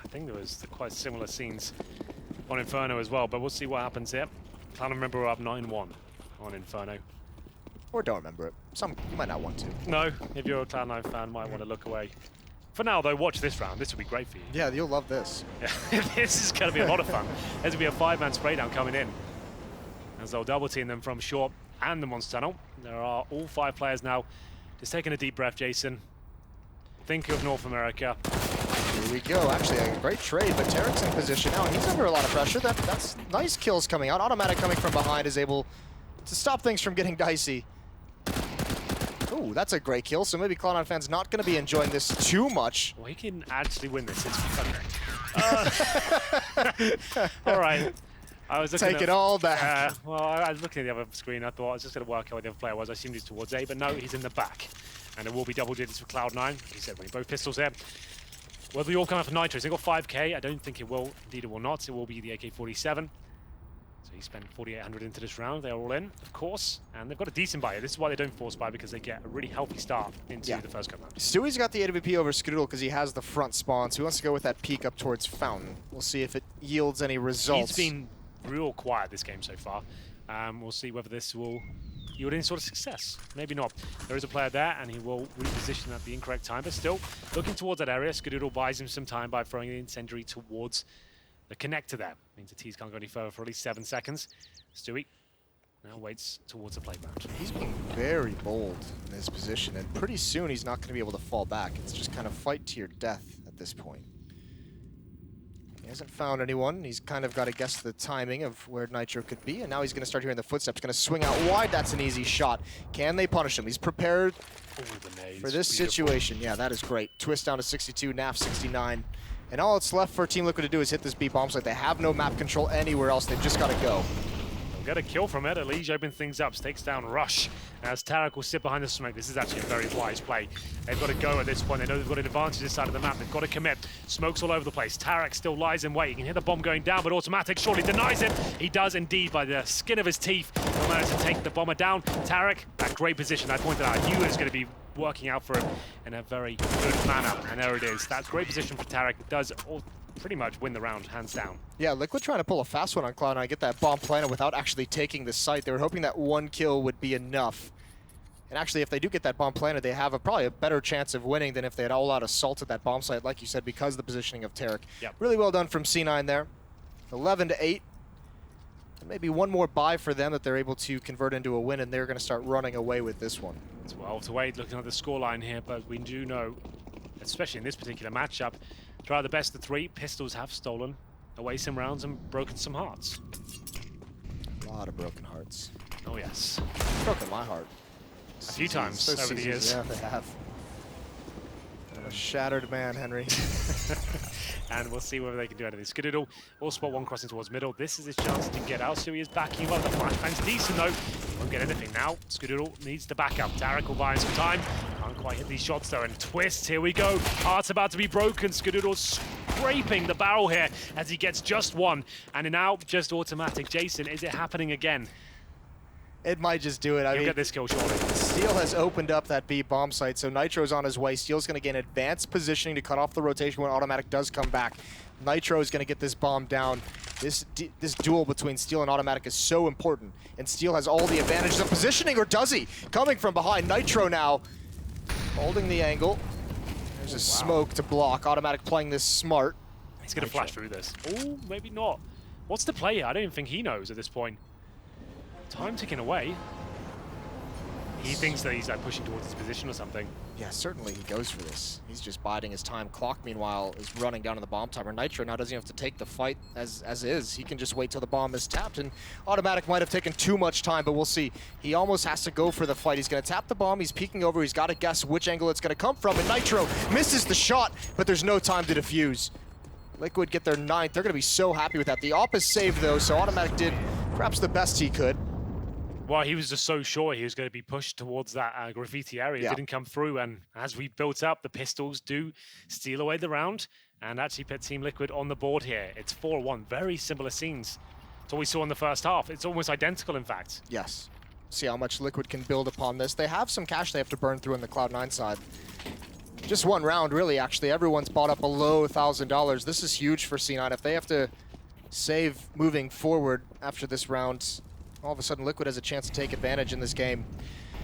I think there was quite similar scenes on Inferno as well, but we'll see what happens here. Can't remember we're up 9-1 on Inferno. Or don't remember it. You might not want to. No, if you're a Cloud9 fan, might want to look away. For now, though, watch this round. This will be great for you. Yeah, you'll love this. Yeah, this is going to be a lot of fun. There's going to be a 5-man spray down coming in. As they'll double team them from short and the Monster Tunnel. There are all 5 players now. Just taking a deep breath, Jason. Think of North America. Here we go. Actually, a great trade, but Tarek's in position now, and he's under a lot of pressure. That's nice kills coming out. Automatic coming from behind is able to stop things from getting dicey. Ooh, that's a great kill, so maybe Cloud9 fans not going to be enjoying this too much. Well, he can actually win this. All right. I was looking Take it all back. Well, I was looking at the other screen. I thought I was just going to work out where the other player was. I assumed he was towards A, but no, he's in the back. And it will be double digits for Cloud9. He said winning both pistols there. Whether we all come out for Nitro, they got 5k. I don't think it will. Indeed, it will not. It will be the AK-47. So he spent 4,800 into this round. They are all in, of course. And they've got a decent buy. This is why they don't force buy, because they get a really healthy start into the first couple rounds. Stewie's got the AWP over Skadoodle because he has the front spawn, so he wants to go with that peek up towards Fountain. We'll see if it yields any results. He's been real quiet this game so far. We'll see whether this will you would any sort of success. Maybe not. There is a player there, and he will reposition at the incorrect time, but still looking towards that area. Skadoodle buys him some time by throwing an incendiary towards the connector there. Means the T's can't go any further for at least 7 seconds. Stewie now waits towards the playground. He's being very bold in his position, and pretty soon he's not going to be able to fall back. It's just kind of fight to your death at this point. He hasn't found anyone. He's kind of got to guess the timing of where Nitro could be, and now he's going to start hearing the footsteps. Going to swing out wide. That's an easy shot. Can they punish him? He's prepared for this situation. Yeah, that is great. Twist down to 62, NAF 69. And all it's left for Team Liquid to do is hit this B bomb site. They have no map control anywhere else. They've just got to go. Get a kill from it. Elige opens things up, takes down Rush. As Tarek will sit behind the smoke. This is actually a very wise play. They've got to go at this point. They know they've got an advantage this side of the map. They've got to commit. Smoke's all over the place. Tarek still lies in wait. You can hear the bomb going down, but Automatic surely denies it. He does indeed by the skin of his teeth. He'll manage to take the bomber down. Tarek, that great position I pointed out. I knew it was going to be working out for him in a very good manner. And there it is. That's great position for Tarek. It does pretty much win the round, hands down. Yeah, Liquid trying to pull a fast one on Cloud9, get that bomb planted without actually taking the site. They were hoping that one kill would be enough. And actually, if they do get that bomb planted, they have probably a better chance of winning than if they had all out assaulted that bomb site, like you said, because of the positioning of Tarek. Yep. Really well done from C9 there. 11-8. Maybe one more buy for them that they're able to convert into a win, and they're going to start running away with this one. 12-8, looking at the scoreline here, but we do know, especially in this particular matchup, throughout the best of 3, Pistols have stolen away some rounds and broken some hearts. A lot of broken hearts. Oh yes. Broken my heart. A few times over the years. Yeah, they have. I'm a shattered man, Henry. And we'll see whether they can do anything. Skadoodle will spot one crossing towards middle. This is his chance to get out, so he is backing up. The flashbang's decent though. He won't get anything now. Skadoodle needs to back up. Tarek will buy him some time. Can't quite hit these shots though. And twist, here we go. Heart's about to be broken. Skadoodle's scraping the barrel here as he gets just one. And now just Automatic. Jason, is it happening again? It might just do it. I He'll mean, get this kill surely. Steel has opened up that B bomb site, so Nitro's on his way. Steel's going to gain advanced positioning to cut off the rotation when Automatic does come back. Nitro is going to get this bomb down. This duel between Steel and Automatic is so important, and Steel has all the advantages of positioning, or does he? Coming from behind, Nitro now holding the angle. There's a smoke to block. Automatic playing this smart. He's going to flash through this. Oh, maybe not. What's the play here? I don't even think he knows at this point. Time ticking away. He thinks that he's like pushing towards his position or something. Yeah, certainly he goes for this. He's just biding his time. Clock, meanwhile, is running down on the bomb timer. Nitro now doesn't have to take the fight as is. He can just wait till the bomb is tapped, and Automatic might have taken too much time, but we'll see. He almost has to go for the fight. He's going to tap the bomb. He's peeking over. He's got to guess which angle it's going to come from, and Nitro misses the shot, but there's no time to defuse. Liquid get their 9th. They're going to be so happy with that. The op is saved, though, so Automatic did perhaps the best he could. Well, he was just so sure he was going to be pushed towards that graffiti area. Yeah. It didn't come through, and as we built up, the Pistols do steal away the round and actually put Team Liquid on the board here. It's 4-1. Very similar scenes to what we saw in the first half. It's almost identical, in fact. Yes. See how much Liquid can build upon this. They have some cash they have to burn through on the Cloud9 side. Just one round, really, actually. Everyone's bought up below $1,000. This is huge for C9. If they have to save moving forward after this round, all of a sudden Liquid has a chance to take advantage in this game.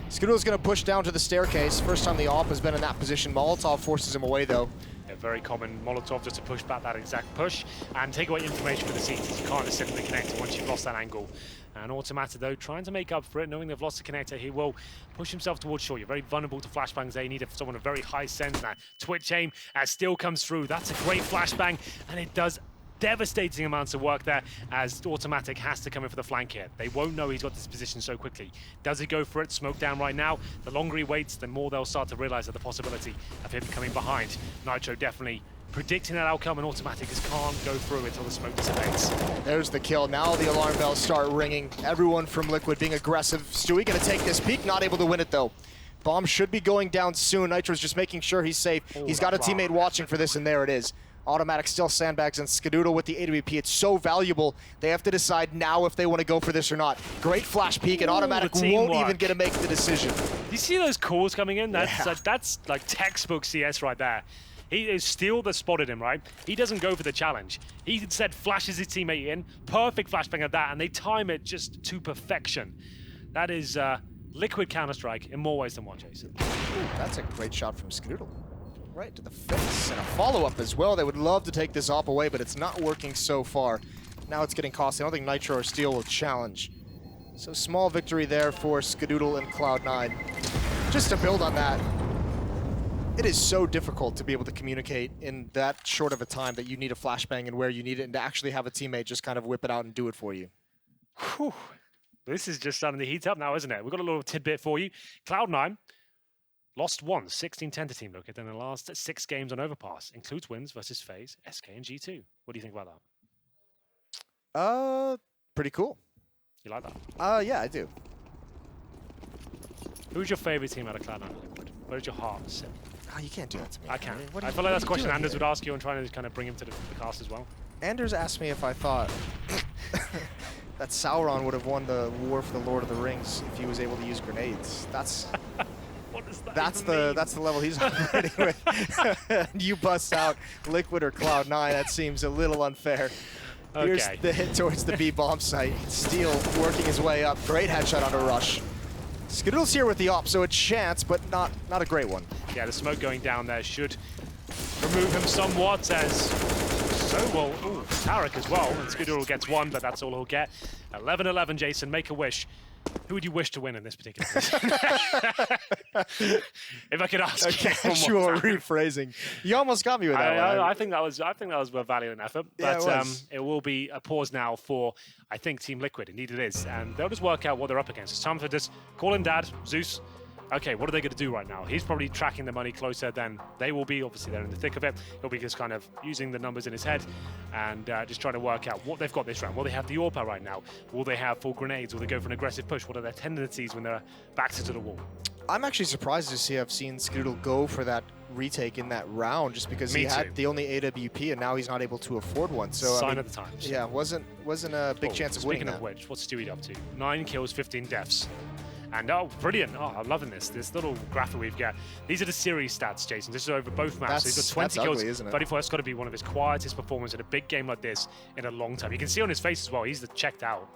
Skadoodle's going to push down to the staircase. First time the op has been in that position. Molotov forces him away, though. A very common Molotov just to push back that exact push and take away information for the seats. You can't just sit in the connector once you've lost that angle. And Automatic, though, trying to make up for it, knowing they've lost the connector, he will push himself towards shore. You're very vulnerable to flashbangs there. You need someone with very high sense. Now, Twitch aim as Steel comes through. That's a great flashbang, and it does devastating amounts of work there as Automatic has to come in for the flank here. They won't know he's got this position so quickly. Does he go for it? Smoke down right now. The longer he waits, the more they'll start to realize that the possibility of him coming behind. Nitro definitely predicting that outcome, and Automatic just can't go through until the smoke dissipates. There's the kill. Now the alarm bells start ringing. Everyone from Liquid being aggressive. Stewie gonna take this peek, not able to win it though. Bomb should be going down soon. Nitro's just making sure he's safe. He's got a teammate watching for this, and there it is. Automatic still sandbags, and Skadoodle with the AWP. It's so valuable. They have to decide now if they want to go for this or not. Great flash peek, and Automatic won't even get to make the decision. You see those calls coming in? That's like textbook CS right there. He is Steel that spotted him, right? He doesn't go for the challenge. He instead flashes his teammate in. Perfect flashbang at that, and they time it just to perfection. That is Liquid Counter-Strike in more ways than one, Jason. Ooh, that's a great shot from Skadoodle. Right to the face, and a follow-up as well. They would love to take this op away, but it's not working so far. Now it's getting costly. I don't think Nitro or Steel will challenge. So small victory there for Skadoodle and Cloud9. Just to build on that, it is so difficult to be able to communicate in that short of a time that you need a flashbang and where you need it, and to actually have a teammate just kind of whip it out and do it for you. Whew. This is just starting to heat up now, isn't it? We've got a little tidbit for you. Cloud9 lost once, 16-10 to Team Liquid in the last 6 games on Overpass. Includes wins versus FaZe, SK, and G2. What do you think about that? Pretty cool. You like that? Yeah, I do. Who's your favorite team out of Cloud9 and Liquid? Where does your heart sit? Oh, you can't do that to me. I can. What I are feel you- like that's a what are you question doing Anders here? would ask you and trying to kind of bring him to the cast as well. Anders asked me if I thought that Sauron would have won the war for the Lord of the Rings if he was able to use grenades. That's What does that that's even the mean? that's the level he's operating with. You bust out Liquid or Cloud9. That seems a little unfair. Here's Okay. the hit towards the B bomb site. Steel working his way up. Great headshot on a rush. Skadoodle's here with the op, so a chance, but not a great one. Yeah, the smoke going down there should remove him somewhat as so well. Ooh, Tarek as well. And Skadoodle gets one, but that's all he'll get. 11-11, Jason, make a wish. Who would you wish to win in this particular case? If I could ask A you one casual more time. rephrasing. You almost got me with that one. I think that was a valiant effort, Yeah, but it was. it will be a pause now for I think Team Liquid. Indeed, it is, and they'll just work out what they're up against. It's time for just call in Dad, Zeus. Okay, what are they going to do right now? He's probably tracking the money closer than they will be. Obviously, they're in the thick of it. He'll be just kind of using the numbers in his head and just trying to work out what they've got this round. Will they have the AWP right now? Will they have full grenades? Will they go for an aggressive push? What are their tendencies when they're backs to the wall? I'm actually surprised to see I've seen Skadoodle go for that retake in that round just because Me he had too. the only AWP and now he's not able to afford one. So Sign I mean, of the times. yeah, wasn't a big chance of winning Speaking that. of which, what's Stewie up to? 9 kills, 15 deaths. And oh, brilliant. Oh, I'm loving this. This little graphic we've got. These are the series stats, Jason. This is over both maps. So he's got 20 That's kills. ugly, isn't it? 34. That's got to be one of his quietest performances in a big game like this in a long time. You can see on his face as well, he's checked out.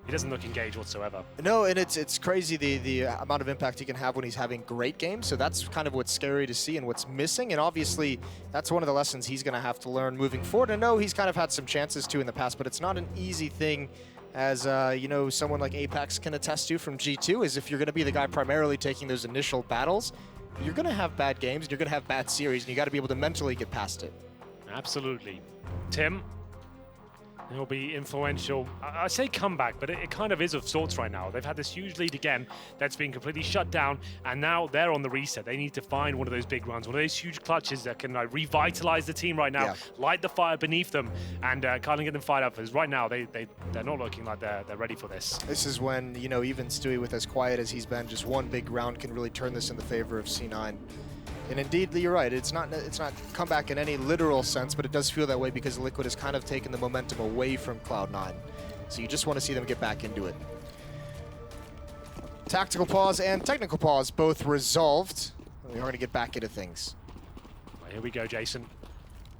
He doesn't look engaged whatsoever. No, and it's crazy the amount of impact he can have when he's having great games. So that's kind of what's scary to see and what's missing. And obviously, that's one of the lessons he's going to have to learn moving forward. And no, he's kind of had some chances to in the past, but it's not an easy thing. As you know, someone like Apex can attest to from G2, is if you're going to be the guy primarily taking those initial battles, you're going to have bad games, and you're going to have bad series, and you got to be able to mentally get past it. Absolutely. Tim, he'll be influential. I say comeback, but it kind of is of sorts right now. They've had this huge lead again that's been completely shut down, and now they're on the reset. They need to find one of those big runs, one of those huge clutches that can revitalize the team right now, Yeah. light the fire beneath them, and kind of get them fired up. Because right now, they're not looking like they're ready for this. This is when, you know, even Stewie, with as quiet as he's been, just one big round can really turn this in the favor of C9. And indeed, you're right. It's not comeback in any literal sense, but it does feel that way because Liquid has kind of taken the momentum away from Cloud9. So you just want to see them get back into it. Tactical pause and technical pause both resolved. We're going to get back into things. Well, here we go, Jason.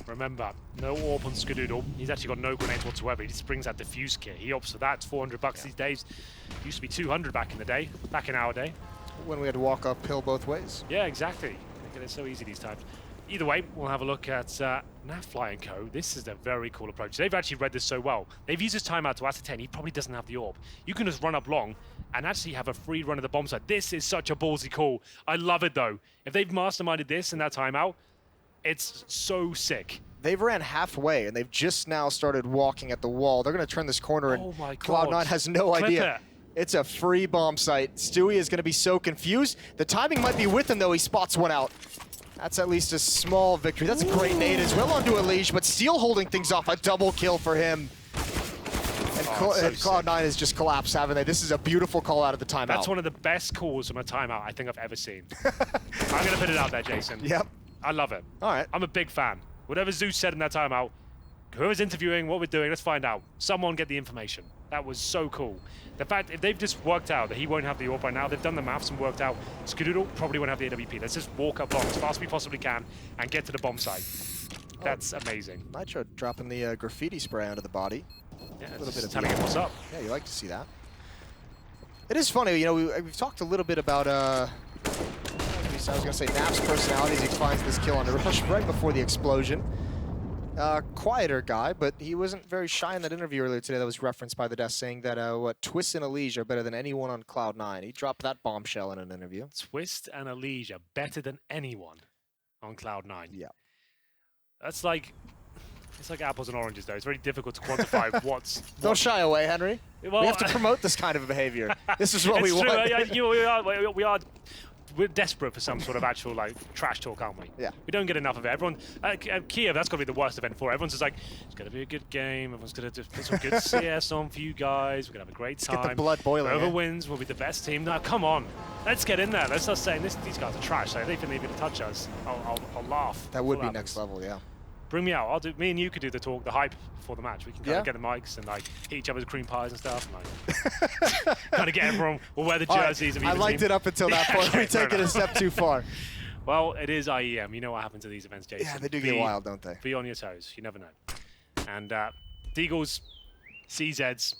Remember, no AWP on Skadoodle. He's actually got no grenades whatsoever. He just brings that diffuse kit. He opts for that. It's $400 these days. Used to be 200 back in the day, back in our day. When we had to walk uphill both ways. Yeah, exactly. It's so easy these times. Either way, we'll have a look at Nafly & Co. This is a very cool approach. They've actually read this so well. They've used this timeout to ascertain he probably doesn't have the AWP. You can just run up long and actually have a free run of the bomb site. This is such a ballsy call. I love it, though. If they've masterminded this in that timeout, it's so sick. They've ran halfway, and they've just now started walking at the wall. They're going to turn this corner, and Oh my God. Cloud9 has no Clip idea. it. It's a free bomb site. Stewie is going to be so confused. The timing might be with him, though. He spots one out. That's at least a small victory. That's a great nade as well onto Elige, but Steel holding things off. A double kill for him. And, and Cloud9 has just collapsed, haven't they? This is a beautiful call out of the timeout. That's one of the best calls from a timeout I think I've ever seen. I'm going to put it out there, Jason. Yep. I love it. All right. I'm a big fan. Whatever Zeus said in that timeout, whoever's interviewing, what we're doing, let's find out. Someone get the information. That was so cool. The fact, if they've just worked out that he won't have the AWP right now, they've done the maths and worked out Skadoodle probably won't have the AWP. Let's just walk up long as fast as we possibly can and get to the bomb site. That's amazing. Nitro dropping the graffiti spray onto the body. Yeah, a little bit of telling him what's up. Yeah, you like to see that. It is funny, you know, we've talked a little bit about, I was going to say Naf's personality as he finds this kill on the rush right before the explosion. Quieter guy, but he wasn't very shy in that interview earlier today that was referenced by the desk, saying that Twist and Elige are better than anyone on Cloud9. He dropped that bombshell in an interview. Twist and Elige are better than anyone on Cloud9. Yeah. That's like, it's like apples and oranges, though. It's very difficult to quantify what's... Don't shy away, Henry. Well, we have to promote this kind of behavior. This is what we want. We're desperate for some sort of actual trash talk, aren't we? Yeah. We don't get enough of it. Everyone, Kiev, that's got to be the worst event for. Everyone's just like, it's going to be a good game. Everyone's going to put some good CS on for you guys. We're going to have a great time. Get the blood boiling. Whoever wins will be the best team. Now, come on. Let's get in there. Let's start saying these guys are trash. So they think they're going to touch us. I'll laugh. That would be next level, yeah. Bring me out. Me and you could do the talk, the hype before the match. We can kind of get the mics and hit each other's cream pies and stuff. And, kind of get everyone. We'll wear the jerseys. I liked it up until that point. Okay, We take it a step too far. Well, it is IEM. You know what happens to these events, Jason. Yeah, they do get wild, don't they? Be on your toes. You never know. And Deagles, CZs,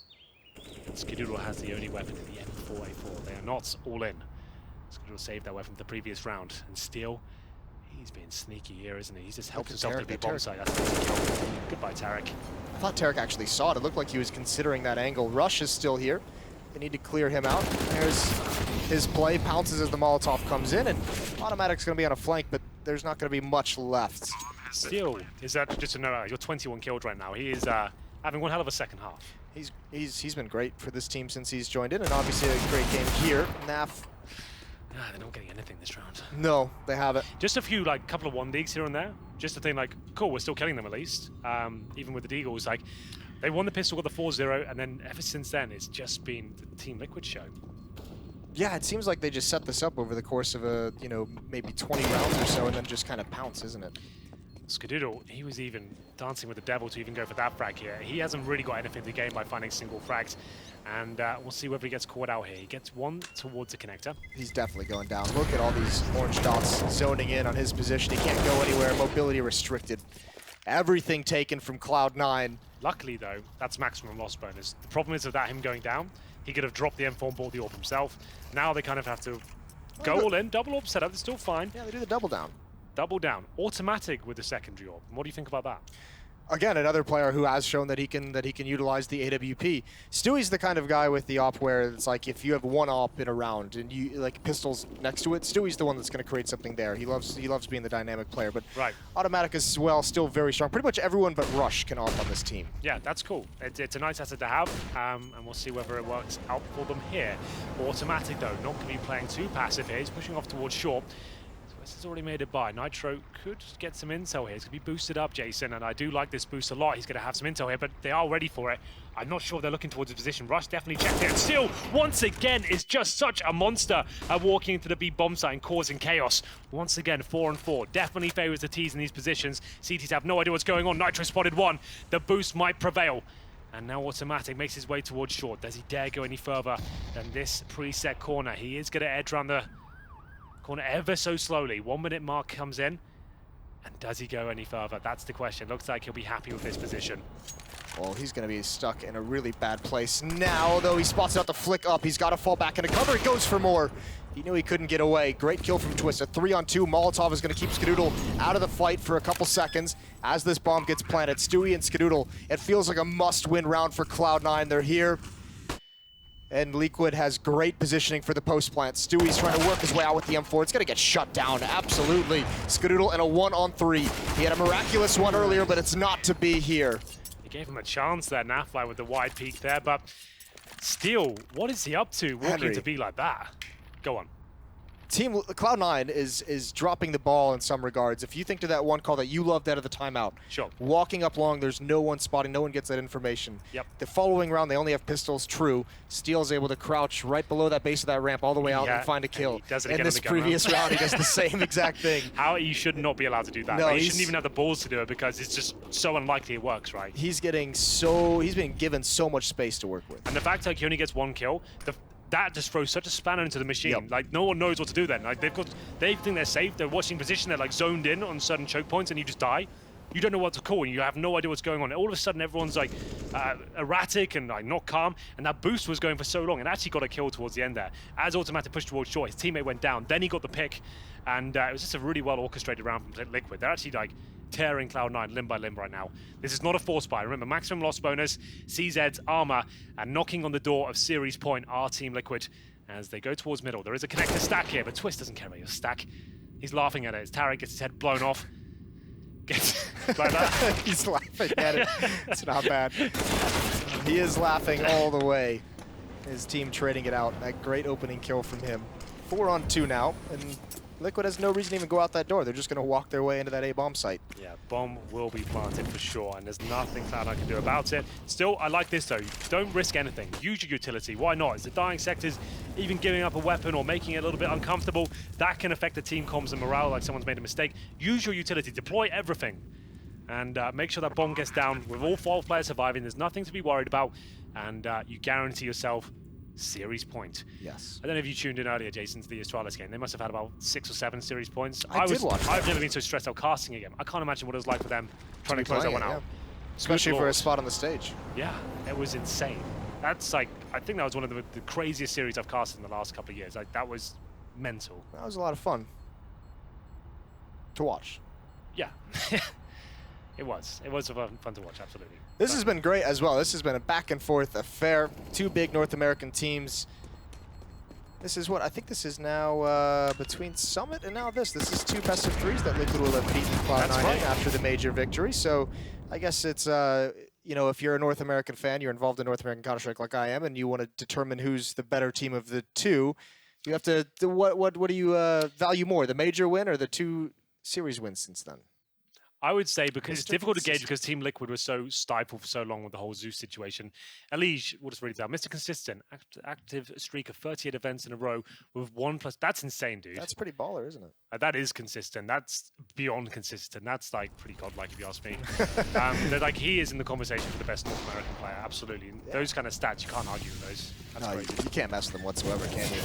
Skadoodle has the only weapon in the M4A4. They are not all in. Skadoodle saved that weapon from the previous round. And Steel, he's being sneaky here, isn't he? He's just helped himself to the bomb site. That's an easy kill. Goodbye, Tarek. I thought Tarek actually saw it. It looked like he was considering that angle. Rush is still here. They need to clear him out. There's his play. Pounces as the Molotov comes in, and Automatic's going to be on a flank, but there's not going to be much left. Steel, is that just to know, you're 21 killed right now. He is having one hell of a second half. He's been great for this team since he's joined in, and obviously a great game here. Naf. They're not getting anything this round. No, they haven't. Just a few, couple of 1-digs here and there. Just to think, cool, we're still killing them at least. Even with the Deagles, they won the pistol with the 4-0, and then ever since then, it's just been the Team Liquid show. Yeah, it seems like they just set this up over the course of maybe 20 rounds or so, and then just kind of pounce, isn't it? Skadoodle, he was even dancing with the devil to even go for that frag here. He hasn't really got anything to gain by finding single frags. And we'll see whether he gets caught out here. He gets one towards the connector. He's definitely going down. Look at all these orange dots zoning in on his position. He can't go anywhere. Mobility restricted. Everything taken from Cloud9. Luckily, though, that's maximum loss bonus. The problem is without him going down, he could have dropped the M4 and bought the AWP himself. Now they kind of have to go all in. Double AWP setup, it's still fine. Yeah, they do the double down. Double down. Automatic with the secondary AWP. What do you think about that? Again, another player who has shown that he can utilize the AWP. Stewie's the kind of guy with the AWP where it's like if you have one AWP in a round and you pistols next to it, Stewie's the one that's going to create something there. He loves being the dynamic player, but Automatic as well, still very strong. Pretty much everyone but Rush can AWP on this team. Yeah, that's cool. It's a nice asset to have, and we'll see whether it works out for them here. Automatic though, not going to be playing too passive here. He's pushing off towards short. This has already made it by. Nitro could get some intel here. It's going to be boosted up, Jason, and I do like this boost a lot. He's going to have some intel here, but they are ready for it. I'm not sure if they're looking towards his position. Rush definitely checked it. And Steel, once again, is just such a monster at walking into the B bomb site and causing chaos. Once again, 4-on-4. Definitely favors the T's in these positions. CTs have no idea what's going on. Nitro spotted one. The boost might prevail. And now Automatic makes his way towards short. Does he dare go any further than this preset corner? He is going to edge around the corner ever so slowly. 1 minute mark comes in. And does he go any further? That's the question. Looks like he'll be happy with this position. Well, he's going to be stuck in a really bad place now, though he spots out the flick up. He's got to fall back into cover. He goes for more. He knew he couldn't get away. Great kill from Twist. A 3-on-2. Molotov is going to keep Skadoodle out of the fight for a couple seconds as this bomb gets planted. Stewie and Skadoodle, it feels like a must-win round for Cloud9. They're here. And Liquid has great positioning for the post plant. Stewie's trying to work his way out with the M4. It's going to get shut down, absolutely. Skadoodle in a 1-on-3. He had a miraculous one earlier, but it's not to be here. He gave him a chance there, Nafly, with the wide peak there, but Steel, what is he up to walking to be like that? Go on. Team Cloud9 is dropping the ball in some regards. If you think to that one call that you loved out of the timeout, sure. Walking up long, there's no one spotting, no one gets that information. Yep. The following round, they only have pistols, true. Steel's able to crouch right below that base of that ramp all the way out and find a kill. In this previous round, he does the same exact thing. How you should not be allowed to do that. No, he shouldn't even have the balls to do it because it's just so unlikely it works, right? He's being given so much space to work with. And the fact that he only gets one kill, that just throws such a spanner into the machine. No one knows what to do then. They think they're safe. They're watching position. They're zoned in on certain choke points, and you just die. you don't know what to call, and you have no idea what's going on. All of a sudden, everyone's like erratic and like not calm, and that boost was going for so long, and actually got a kill towards the end there. As Automatic pushed towards short, his teammate went down, then he got the pick, and it was just a really well orchestrated round from Liquid. They're actually like tearing Cloud9 limb by limb right now. This is not a force buy. Remember, maximum loss bonus, CZ's armor, and knocking on the door of Series Point are Team Liquid as they go towards middle. There is a connector stack here, but Twist doesn't care about your stack. He's laughing at it as Tarek gets his head blown off. Gets like that. He's laughing at it. It's not bad. He is laughing all the way. His team trading it out. That great opening kill from him. 4-on-2 now, and Liquid has no reason to even go out that door. They're just going to walk their way into that A-bomb site. Yeah, bomb will be planted for sure, and there's nothing Cloud9 can do about it. Still, I like this though. Don't risk anything. Use your utility. Why not? It's the dying sectors, even giving up a weapon or making it a little bit uncomfortable, that can affect the team comms and morale like someone's made a mistake. Use your utility. Deploy everything. And make sure that bomb gets down. With all 4 players surviving, there's nothing to be worried about, and you guarantee yourself Series Point. Yes. I don't know if you tuned in earlier, Jason, to the Astralis game. They must have had about 6 or 7 series points. Did watch that. I've never been so stressed out casting a game. I can't imagine what it was like for them trying to close that one out. Especially for a spot on the stage. Yeah, it was insane. That's like, I think that was one of the craziest series I've casted in the last couple of years. Like, that was mental. That was a lot of fun to watch. Yeah. It was fun to watch, absolutely. This has been great as well. This has been a back and forth affair. 2 big North American teams. This is what, I think this is now between Summit and now this. This is 2 best of 3s that Liquid will have beaten Cloud9 in after the major victory. So I guess it's, you know, if you're a North American fan, you're involved in North American Counter-Strike like I am, and you want to determine who's the better team of the 2, you have to, what do you value more, the major win or the 2 series wins since then? I would say because it's difficult to gauge because Team Liquid was so stifled for so long with the whole Zeus situation. Elige, we'll just read it down. Mr. Consistent, active streak of 38 events in a row with 1+. That's insane, dude. That's pretty baller, isn't it? That is consistent. That's beyond consistent. That's like pretty godlike, if you ask me. Like he is in the conversation for the best North American player, absolutely. Yeah. Those kind of stats, you can't argue with those. That's no, you can't mess with them whatsoever, can you?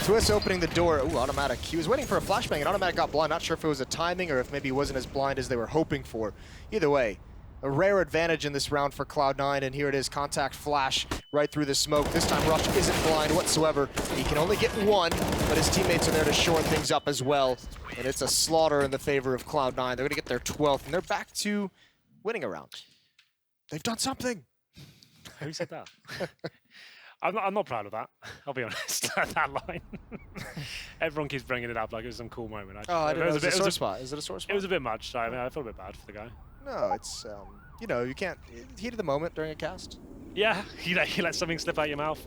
Twist opening the door. Ooh, Automatic. He was waiting for a flashbang, and Automatic got blind. Not sure if it was a timing or if maybe he wasn't as blind as they were hoping for. Either way, a rare advantage in this round for Cloud9, and here it is, contact flash right through the smoke. This time Rush isn't blind whatsoever. He can only get 1, but his teammates are there to shore things up as well. And it's a slaughter in the favor of Cloud9. They're going to get their 12th, and they're back to winning a round. They've done something. Who said that? I'm not proud of that. I'll be honest. That line. Everyone keeps bringing it up like it was some cool moment. I didn't know. Is it a sore spot? Is it a sore spot? It was a bit much. I mean, I felt a bit bad for the guy. No, it's you know, you can't heat of the moment during a cast. Yeah, you let something slip out your mouth.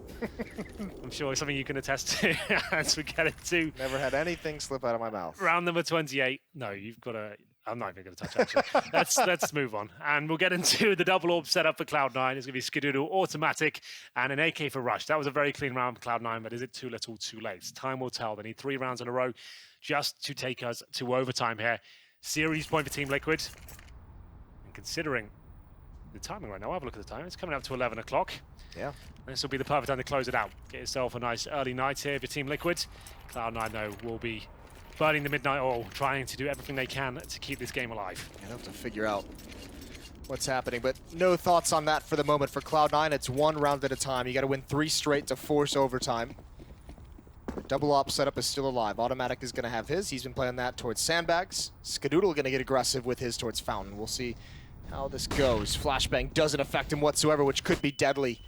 I'm sure it's something you can attest to as we get into. Never had anything slip out of my mouth. Round number 28. No, you've got to. I'm not even going to touch actually. Let's move on. And we'll get into the double orb setup for Cloud9. It's going to be Skadoodle, Automatic, and an AK for Rush. That was a very clean round for Cloud9, but is it too little, too late? Time will tell. They need 3 rounds in a row just to take us to overtime here. Series point for Team Liquid. And considering the timing right now, I'll have a look at the time. It's coming up to 11 o'clock. Yeah. This will be the perfect time to close it out. Get yourself a nice early night here for Team Liquid. Cloud9, though, will be burning the midnight oil, trying to do everything they can to keep this game alive. You'll have to figure out what's happening, but no thoughts on that for the moment. For Cloud9, it's 1 round at a time. You got to win 3 straight to force overtime. The double op setup is still alive. Automatic is going to have his. He's been playing that towards sandbags. Skadoodle going to get aggressive with his towards Fountain. We'll see how this goes. Flashbang doesn't affect him whatsoever, which could be deadly.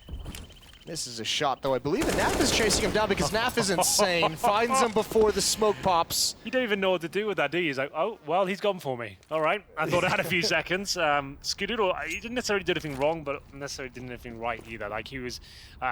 Misses a shot, though. I believe Naf is chasing him down because Naf is insane. Finds him before the smoke pops. You don't even know what to do with that, do you? He's like, oh, well, he's gone for me. All right. I thought I had a few seconds. Skadoodle, he didn't necessarily do anything wrong, but necessarily didn't do anything right either. Like, he was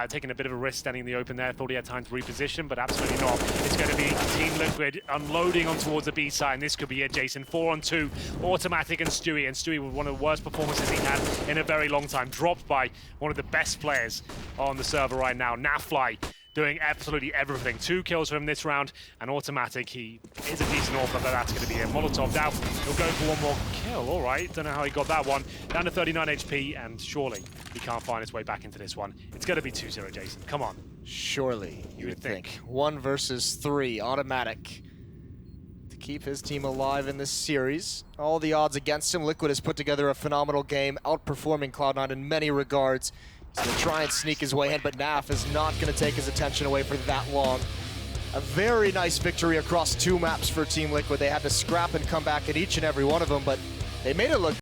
taking a bit of a risk standing in the open there. Thought he had time to reposition, but absolutely not. It's going to be Team Liquid unloading on towards the B side, and this could be it, Jason. 4-on-2, Automatic and Stewie. And Stewie with one of the worst performances he had in a very long time. Dropped by one of the best players on the server right now. Nafly doing absolutely everything. 2 kills for him this round, and Automatic, he is a decent AWP, but that's going to be a Molotov out. He'll go for 1 more kill. All right, don't know how he got that one. Down to 39 HP, and surely he can't find his way back into this one. It's going to be 2-0, Jason. Come on. Surely, you would think. 1 versus 3, Automatic to keep his team alive in this series. All the odds against him. Liquid has put together a phenomenal game, outperforming Cloud9 in many regards. He's going to try and sneak his way in, but Naf is not going to take his attention away for that long. A very nice victory across 2 maps for Team Liquid. They had to scrap and come back at each and every one of them, but they made it look